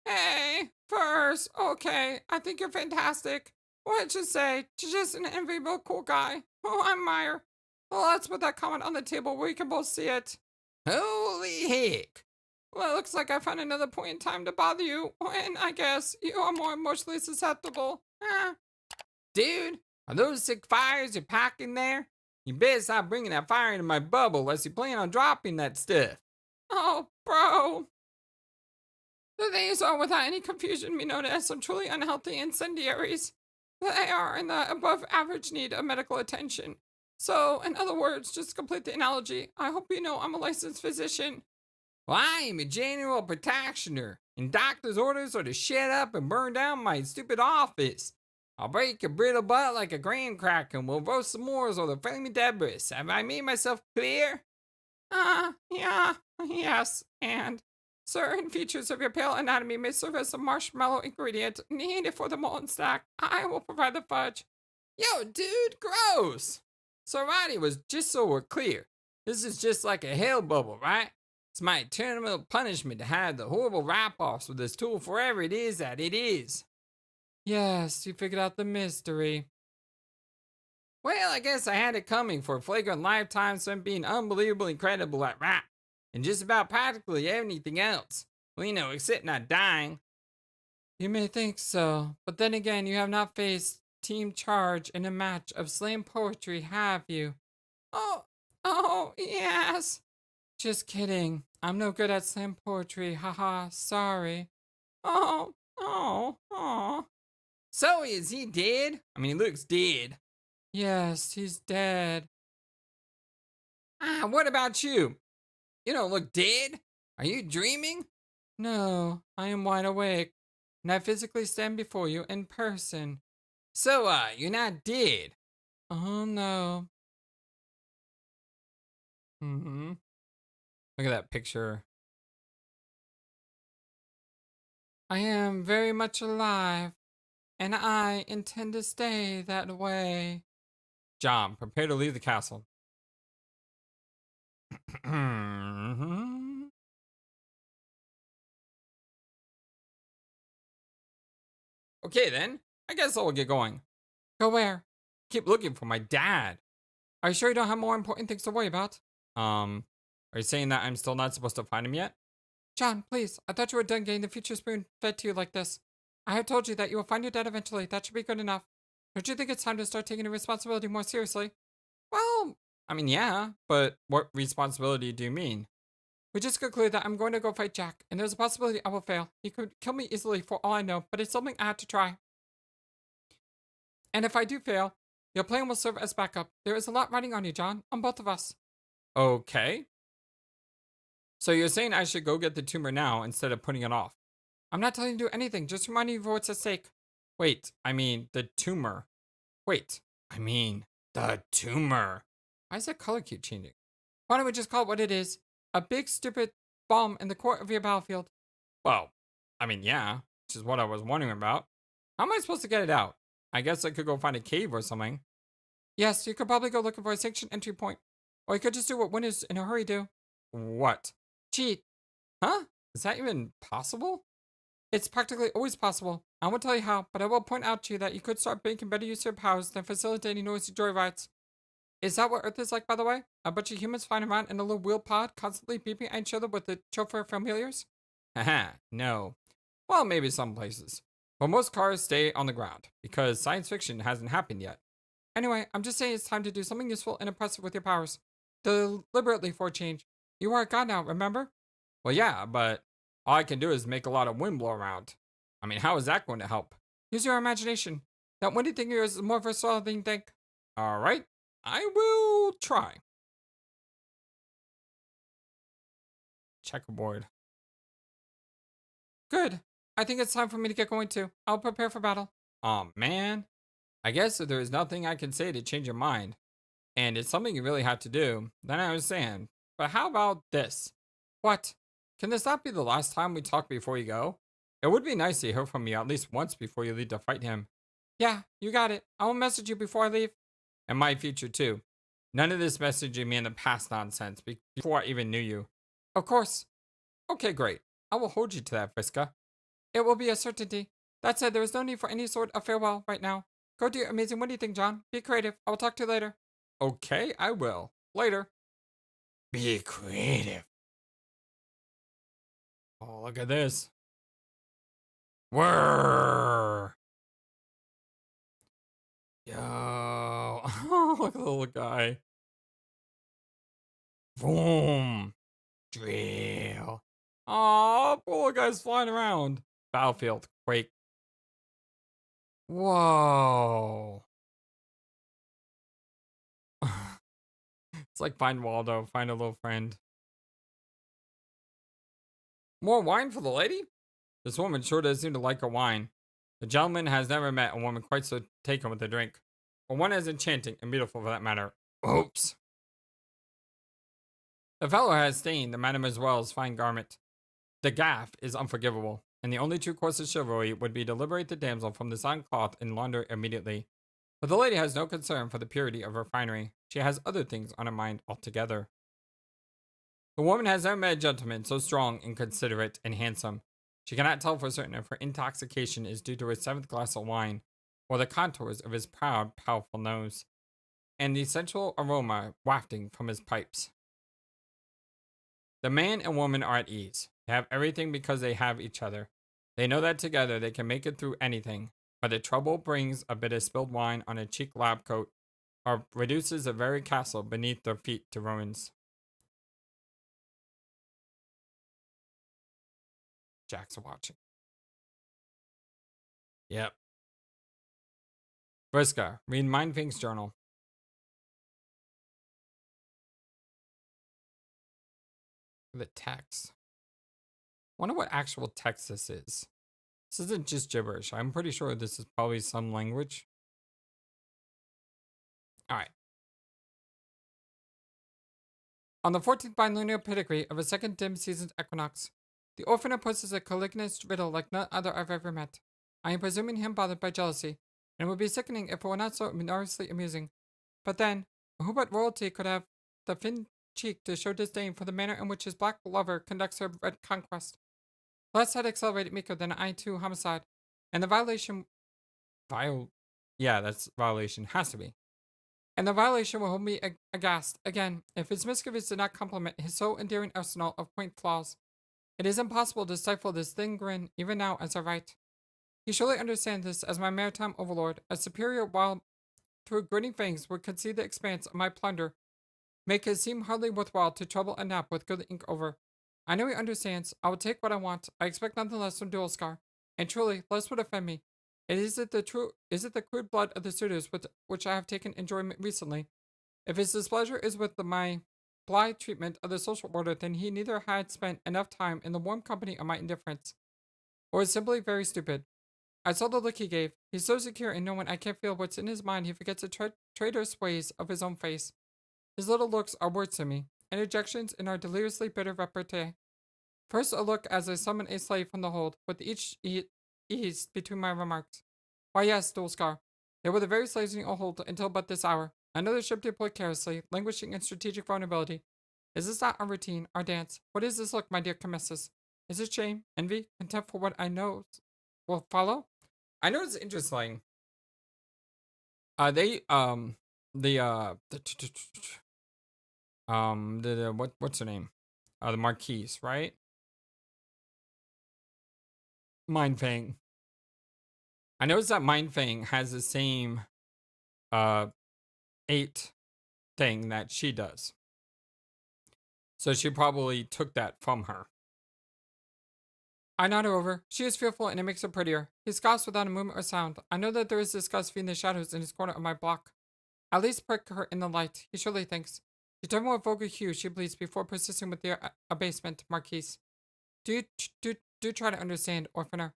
Hey, first, okay, I think you're fantastic. What'd you say? You're just an enviable cool guy. Oh, I'm Meyer. Well, let's put that comment on the table where we can both see it. Holy heck. Well, it looks like I found another point in time to bother you, when I guess you are more emotionally susceptible. Dude, are those sick fires you're packing there? You better stop bringing that fire into my bubble unless you plan on dropping that stuff. Oh, bro. The things are, without any confusion, be known as some truly unhealthy incendiaries. They are in the above average need of medical attention. So, in other words, just to complete the analogy, I hope you know I'm a licensed physician. Well, I am a general practitioner, and doctor's orders are to shut up and burn down my stupid office. I'll break your brittle butt like a graham cracker and we'll roast s'mores or the flaming debris. Have I made myself clear? Yeah, yes, and certain features of your pale anatomy may serve as a marshmallow ingredient needed for the molten stack. I will provide the fudge. Yo, dude, gross! So Roddy was, just so we're clear, this is just like a hell bubble, right? It's my eternal punishment to have the horrible wrap-offs with this tool forever it is that it is. Yes, you figured out the mystery. Well, I guess I had it coming for a flagrant lifetime spent being unbelievably incredible at rap, and just about practically anything else. Well, you know, except not dying. You may think so, but then again, you have not faced Team Charge in a match of slam poetry, have you? Oh, yes. Just kidding. I'm no good at slam poetry, haha, sorry. Oh. So is he dead? I mean, he looks dead. Yes, he's dead. What about you? You don't look dead. Are you dreaming? No, I am wide awake, and I physically stand before you in person. So, you're not dead? Oh, no. Look at that picture. I am very much alive, and I intend to stay that way. John, prepare to leave the castle. Okay then, I guess I'll get going. Go where? Keep looking for my dad. Are you sure you don't have more important things to worry about? Are you saying that I'm still not supposed to find him yet? John, please, I thought you were done getting the future spoon fed to you like this. I have told you that you will find your dad eventually. That should be good enough. Don't you think it's time to start taking your responsibility more seriously? Well, I mean, yeah, but what responsibility do you mean? We just concluded that I'm going to go fight Jack, and there's a possibility I will fail. He could kill me easily for all I know, but it's something I have to try. And if I do fail, your plan will serve as backup. There is a lot riding on you, John, on both of us. Okay. So you're saying I should go get the tumor now instead of putting it off? I'm not telling you to do anything, just reminding you of what's at stake. Wait, I mean, the tumor. Wait, I mean, the tumor. Why is that color keep changing? Why don't we just call it what it is? A big, stupid bomb in the core of your battlefield. Well, I mean, yeah, which is what I was wondering about. How am I supposed to get it out? I guess I could go find a cave or something. Yes, you could probably go looking for a sanctioned entry point. Or you could just do what winners in a hurry do. What? Cheat. Huh? Is that even possible? It's practically always possible. I won't tell you how, but I will point out to you that you could start making better use of your powers than facilitating noisy joyrides. Is that what Earth is like, by the way? A bunch of humans flying around in a little wheel pod, constantly beeping at each other with the chauffeur familiars? Haha, no. Well, maybe some places. But most cars stay on the ground, because science fiction hasn't happened yet. Anyway, I'm just saying it's time to do something useful and impressive with your powers. Deliberately for a change. You are a god now, remember? Well, yeah, but all I can do is make a lot of wind blow around. I mean, how is that going to help? Use your imagination. That windy thing of yours is more versatile than you think. Alright, I will try. Checkerboard. Good. I think it's time for me to get going too. I'll prepare for battle. Aw, man. I guess if there is nothing I can say to change your mind, and it's something you really have to do, then I understand. But how about this? What? Can this not be the last time we talk before you go? It would be nice to hear from you at least once before you leave to fight him. Yeah, you got it. I will message you before I leave. And my future too. None of this messaging me in the past nonsense before I even knew you. Of course. Okay, great. I will hold you to that, Friska. It will be a certainty. That said, there is no need for any sort of farewell right now. Go do your amazing. What do you think, John? Be creative. I will talk to you later. Okay, I will. Later. Be creative. Oh, look at this. Whirr. Yo. Oh, look at the little guy. Boom. Drill. Oh, poor little guy's flying around. Battlefield. Quake. Whoa. It's like find Waldo, find a little friend. More wine for the lady? This woman sure does seem to like her wine. The gentleman has never met a woman quite so taken with a drink, or one as enchanting and beautiful for that matter. Oops. The fellow has stained the mademoiselle's fine garment. The gaff is unforgivable, and the only true course of chivalry would be to liberate the damsel from the soiled cloth and launder it immediately. But the lady has no concern for the purity of her finery. She has other things on her mind altogether. The woman has never met a gentleman so strong and considerate and handsome. She cannot tell for certain if her intoxication is due to his 7th glass of wine, or the contours of his proud, powerful nose, and the sensual aroma wafting from his pipes. The man and woman are at ease. They have everything because they have each other. They know that together they can make it through anything, but the trouble brings a bit of spilled wine on a cheap lab coat, or reduces the very castle beneath their feet to ruins. Jack's watching. Yep. Briska, read Mindfink's journal. The text. Wonder what actual text this is. This isn't just gibberish. I'm pretty sure this is probably some language. Alright. On the 14th bilunar pedigree of a second dim season's equinox, the orphaner poses a calignous riddle like none other I've ever met. I am presuming him bothered by jealousy, and it would be sickening if it were not so enormously amusing. But then, who but royalty could have the thin cheek to show disdain for the manner in which his black lover conducts her red conquest? Less had accelerated meeker than I too homicide, and the violation that's violation, has to be. And the violation will hold me aghast again if his misgivings did not complement his so endearing arsenal of quaint flaws. It is impossible to stifle this thin grin even now as I write. He surely understands this as my maritime overlord, as superior while through grinning fangs would concede the expanse of my plunder, make it seem hardly worthwhile to trouble a nap with good ink over. I know he understands. I will take what I want. I expect nothing less from Dualscar, and truly, less would offend me. Is it the crude blood of the suitors with which I have taken enjoyment recently? If his displeasure is with my blithe treatment of the social order, then he neither had spent enough time in the warm company of my indifference, or is simply very stupid. I saw the look he gave. He's so secure in knowing I can't feel what's in his mind, he forgets the traitorous ways of his own face. His little looks are words to me, interjections in our deliriously bitter repartee. First a look as I summon a slave from the hold, with each ease between my remarks. Why yes, Dualscar. They were the very slaves in your hold until but this hour. Another ship deployed carelessly, languishing in strategic vulnerability. Is this not our routine, our dance? What is this look, my dear Comessus? Is it shame, envy, contempt for what I know will follow? I know it's interesting. What's her name? The Marquise, right? Mindfang. I noticed that Mindfang has the same 8 thing that she does. So she probably took that from her. I nod her over. She is fearful, and it makes her prettier. He scoffs without a movement or sound. I know that there is disgust feeding the shadows in his corner of my block. At least prick her in the light, he surely thinks. Determine what vulgar hue she bleeds before persisting with their abasement, Marquise. Do try to understand, orphaner.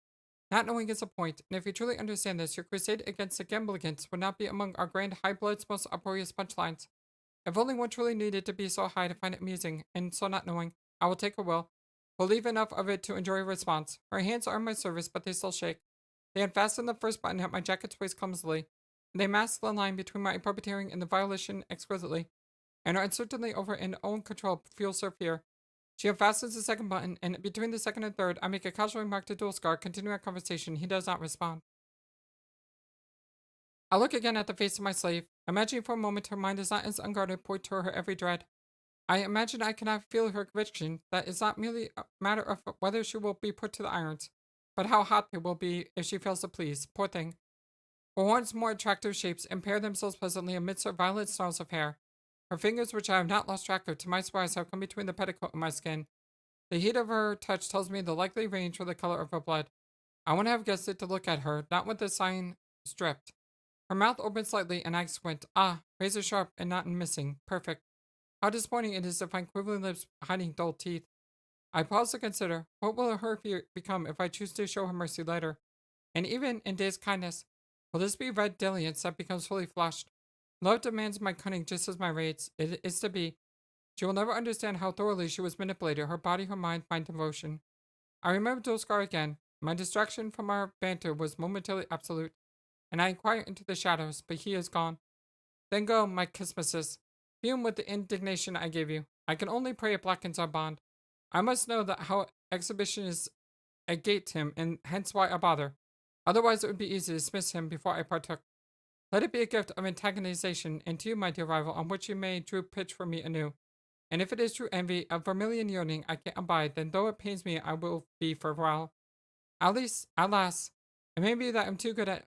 Not knowing is a point, and if you truly understand this, your crusade against the Gamblegants would not be among our grand high-blood's most uproarious punchlines. If only one truly needed to be so high to find it amusing, and so not knowing, I will take her will. Believe enough of it to enjoy a response. Her hands are in my service, but they still shake. They unfasten the first button at my jacket's waist clumsily, and they mask the line between my perpetrating and the violation exquisitely, and are uncertainly over in own control fuels her fear. She unfastens the second button, and between the second and third, I make a casual remark to Dualscar, continuing our conversation. He does not respond. I look again at the face of my slave. Imagining for a moment her mind is not as unguarded, point to her every dread. I imagine I cannot feel her conviction that it's not merely a matter of whether she will be put to the irons, but how hot they will be if she fails to please. Poor thing. Her horns, more attractive shapes, impair themselves pleasantly amidst her violet snarls of hair. Her fingers, which I have not lost track of, to my surprise, have come between the petticoat and my skin. The heat of her touch tells me the likely range for the color of her blood. I wouldn't have guessed it to look at her, not with the sign stripped. Her mouth opens slightly, and I squint. Ah, razor sharp and not missing. Perfect. How disappointing it is to find quivering lips hiding dull teeth. I pause to consider, what will her fear become if I choose to show her mercy later? And even in day's kindness, will this be red diligence that becomes fully flushed? Love demands my cunning just as my raids. It is to be. She will never understand how thoroughly she was manipulated, her body, her mind, my devotion. I remember Dualscar again. My distraction from our banter was momentarily absolute, and I inquire into the shadows, but he is gone. Then go, my Christmases. Fume with the indignation I gave you. I can only pray it blackens our bond. I must know that how exhibitionists agate him, and hence why I bother. Otherwise it would be easy to dismiss him before I partook. Let it be a gift of antagonization, and to you, my dear rival, on which you may drew pitch for me anew. And if it is true envy, a vermilion yearning I can't abide, then though it pains me, I will be for a while. At least, alas, it may be that I'm too good at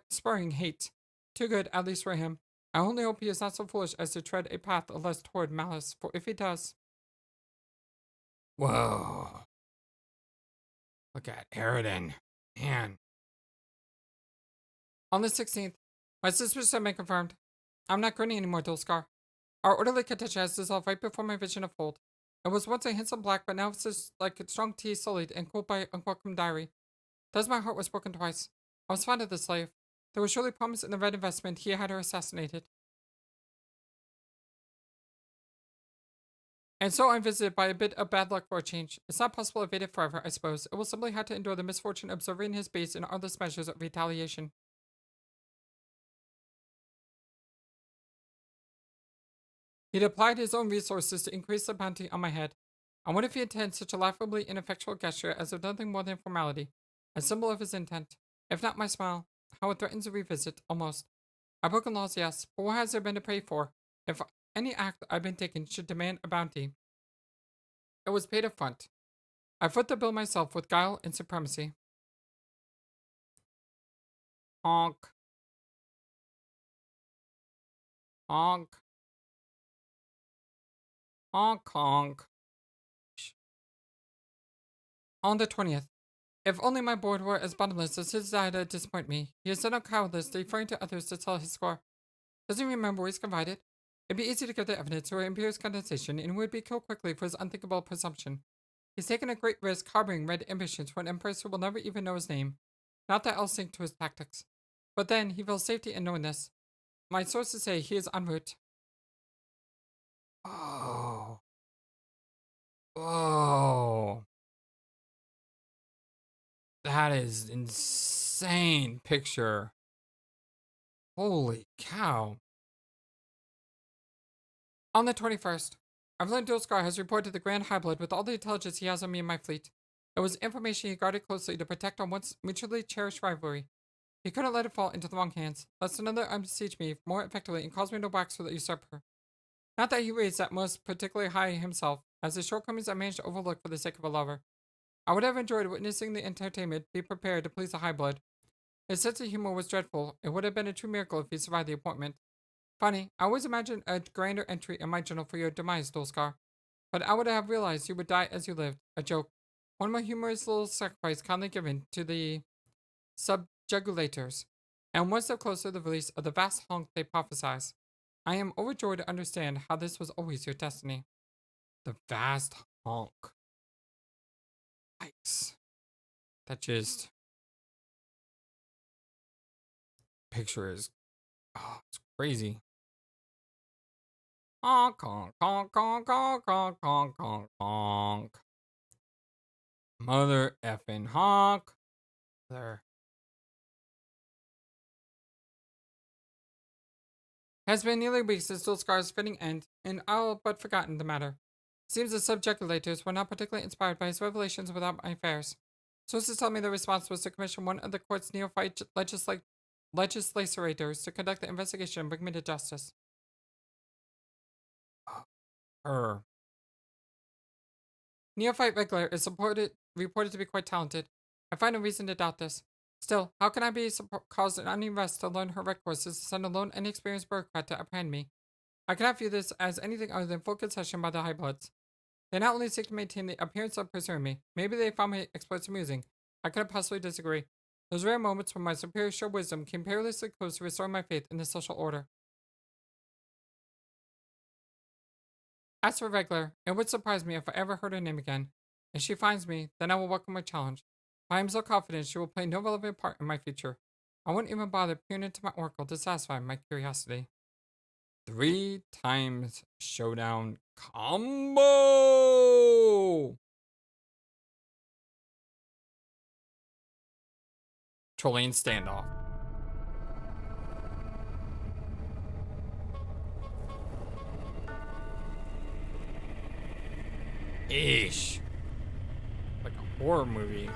spurring hate. Too good, at least for him. I only hope he is not so foolish as to tread a path less toward malice, for if he does... Whoa. Look at Eridan. Man. On the 16th, my suspicions have been confirmed. I'm not grinning anymore, Dualscar. Our orderly Katisha has dissolved right before my vision of fold. It was once a handsome black, but now it's just like strong tea sullied and cooled by unwelcome diary. Thus my heart was broken twice. I was fond of the slave. There was surely promise in the red investment he had her assassinated. And so I'm visited by a bit of bad luck for a change. It's not possible to evade it forever, I suppose. It will simply have to endure the misfortune of observing his base and artless measures of retaliation. He'd applied his own resources to increase the bounty on my head. I wonder if he intends such a laughably ineffectual gesture as of nothing more than formality, a symbol of his intent. If not my smile, how it threatens a revisit, almost. I've broken laws, yes, but what has there been to pray for? If any act I've been taken should demand a bounty, it was paid up front. I foot the bill myself with guile and supremacy. Honk. Honk. Honk honk. On the 20th. If only my board were as bottomless as his desire to disappoint me. He is so cowardice, deferring to others to tell his score. Doesn't he remember he's confided? It'd be easy to give the evidence to imperious condensation, and would be killed quickly for his unthinkable presumption. He's taken a great risk harboring red ambitions for an empress who will never even know his name. Not that I'll sink to his tactics. But then, he feels safety in knowing this. My sources say he is en route. Oh. Whoa. That is insane picture. Holy cow. On the 21st, I've learned Dualscar has reported the Grand High-Blood with all the intelligence he has on me and my fleet. It was information he guarded closely to protect our once mutually cherished rivalry. He couldn't let it fall into the wrong hands, lest another unbesiege me more effectively and cause me to wax for the usurper. Not that he raised that most particularly high himself, as the shortcomings I managed to overlook for the sake of a lover. I would have enjoyed witnessing the entertainment be prepared to please the High-Blood. His sense of humor was dreadful. It would have been a true miracle if he survived the appointment. Funny, I always imagined a grander entry in my journal for your demise, Dualscar. But I would have realized you would die as you lived. A joke. One more humorous little sacrifice kindly given to the subjugulators, and one step closer to the release of the vast honk they prophesize. I am overjoyed to understand how this was always your destiny. The vast honk. Yikes. That just... picture is... oh, it's crazy. Honk, honk, honk, honk, honk, honk, honk, honk, honk. Mother effing honk. There. Has been nearly a week since Dualscar's fitting end, and all but forgotten the matter. Seems the subjugulators were not particularly inspired by his revelations about my affairs. Sources tell me the response was to commission one of the court's neophyte legislators to conduct the investigation and bring me to justice. Her. Neophyte Regular is reported to be quite talented. I find no reason to doubt this. Still, how can I be caused an unrest to learn her recourse is to send a lone, inexperienced bureaucrat to apprehend me? I cannot view this as anything other than full concession by the High Bloods. They not only seek to maintain the appearance of pursuing me, maybe they found my exploits amusing. I couldn't possibly disagree. Those rare moments when my superiors show wisdom came perilously close to restoring my faith in the social order. As for Regular, it would surprise me if I ever heard her name again. If she finds me, then I will welcome her challenge. But I am so confident she will play no relevant part in my future. I won't even bother peering into my oracle to satisfy my curiosity. 3 times Showdown Combo! Trolling standoff. Eesh. Like a horror movie.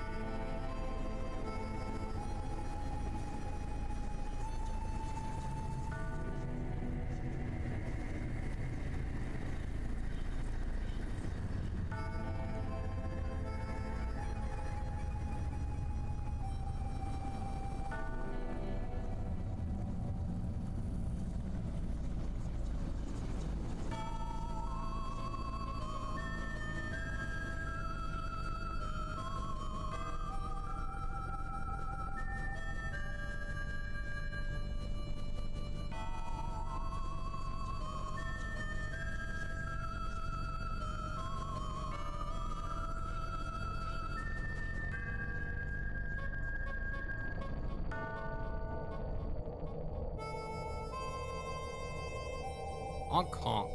Honk honk.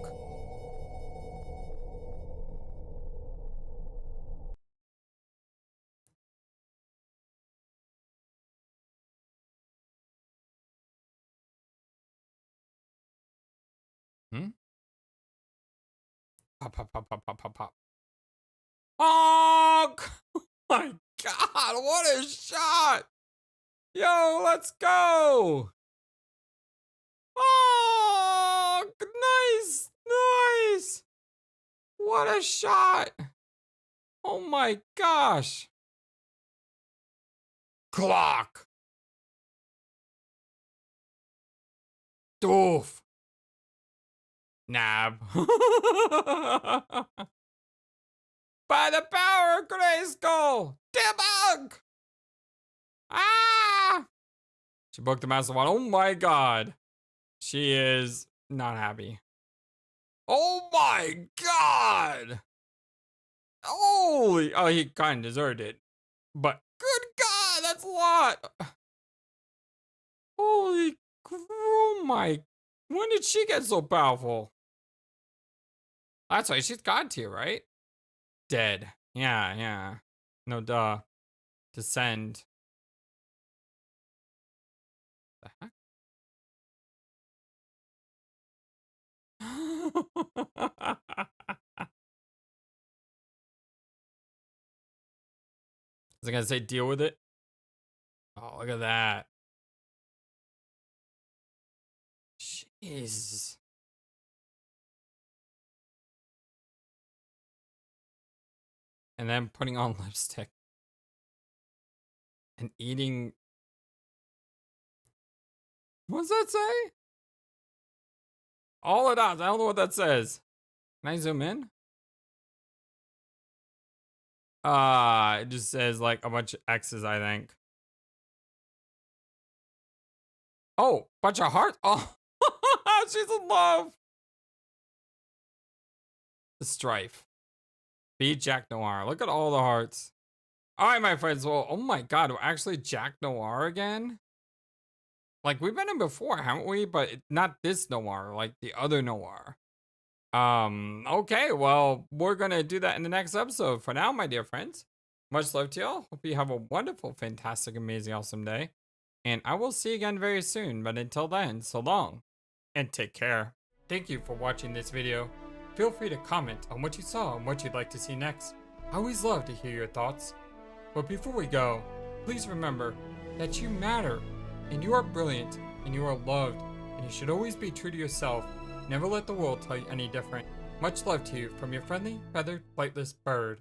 Pop, pop, pop, pop, pop, pop, pop. Honk! Oh my god, what a shot! Yo, let's go! Oh, nice, nice. What a shot. Oh my gosh. Clock. Doof. Nab. By the power of Grayskull. Debug. Ah. She booked the master one. Oh my god. She is not happy. Oh my god! Holy! Oh, he kind of deserved it. But good god, that's a lot! Holy, oh my, when did she get so powerful? That's why she's god tier, right? Dead. Yeah, yeah. No duh. Descend. The heck? Is it gonna say deal with it? Oh, look at that. Jeez. And then putting on lipstick. And eating. What's that say? All it does. I don't know what that says. Can I zoom in? It just says like a bunch of X's, I think. Oh, bunch of hearts. Oh, she's in love. The strife. Beat Jack Noir. Look at all the hearts. All right, my friends. Well, oh my god, we're actually Jack Noir again. Like, we've been in before, haven't we? But not this Noir, like the other Noir. Okay, well, we're gonna do that in the next episode. For now, my dear friends, much love to y'all. Hope you have a wonderful, fantastic, amazing, awesome day. And I will see you again very soon. But until then, so long, and take care. Thank you for watching this video. Feel free to comment on what you saw and what you'd like to see next. I always love to hear your thoughts. But before we go, please remember that you matter. And you are brilliant, and you are loved, and you should always be true to yourself. Never let the world tell you any different. Much love to you from your friendly, feathered, flightless bird.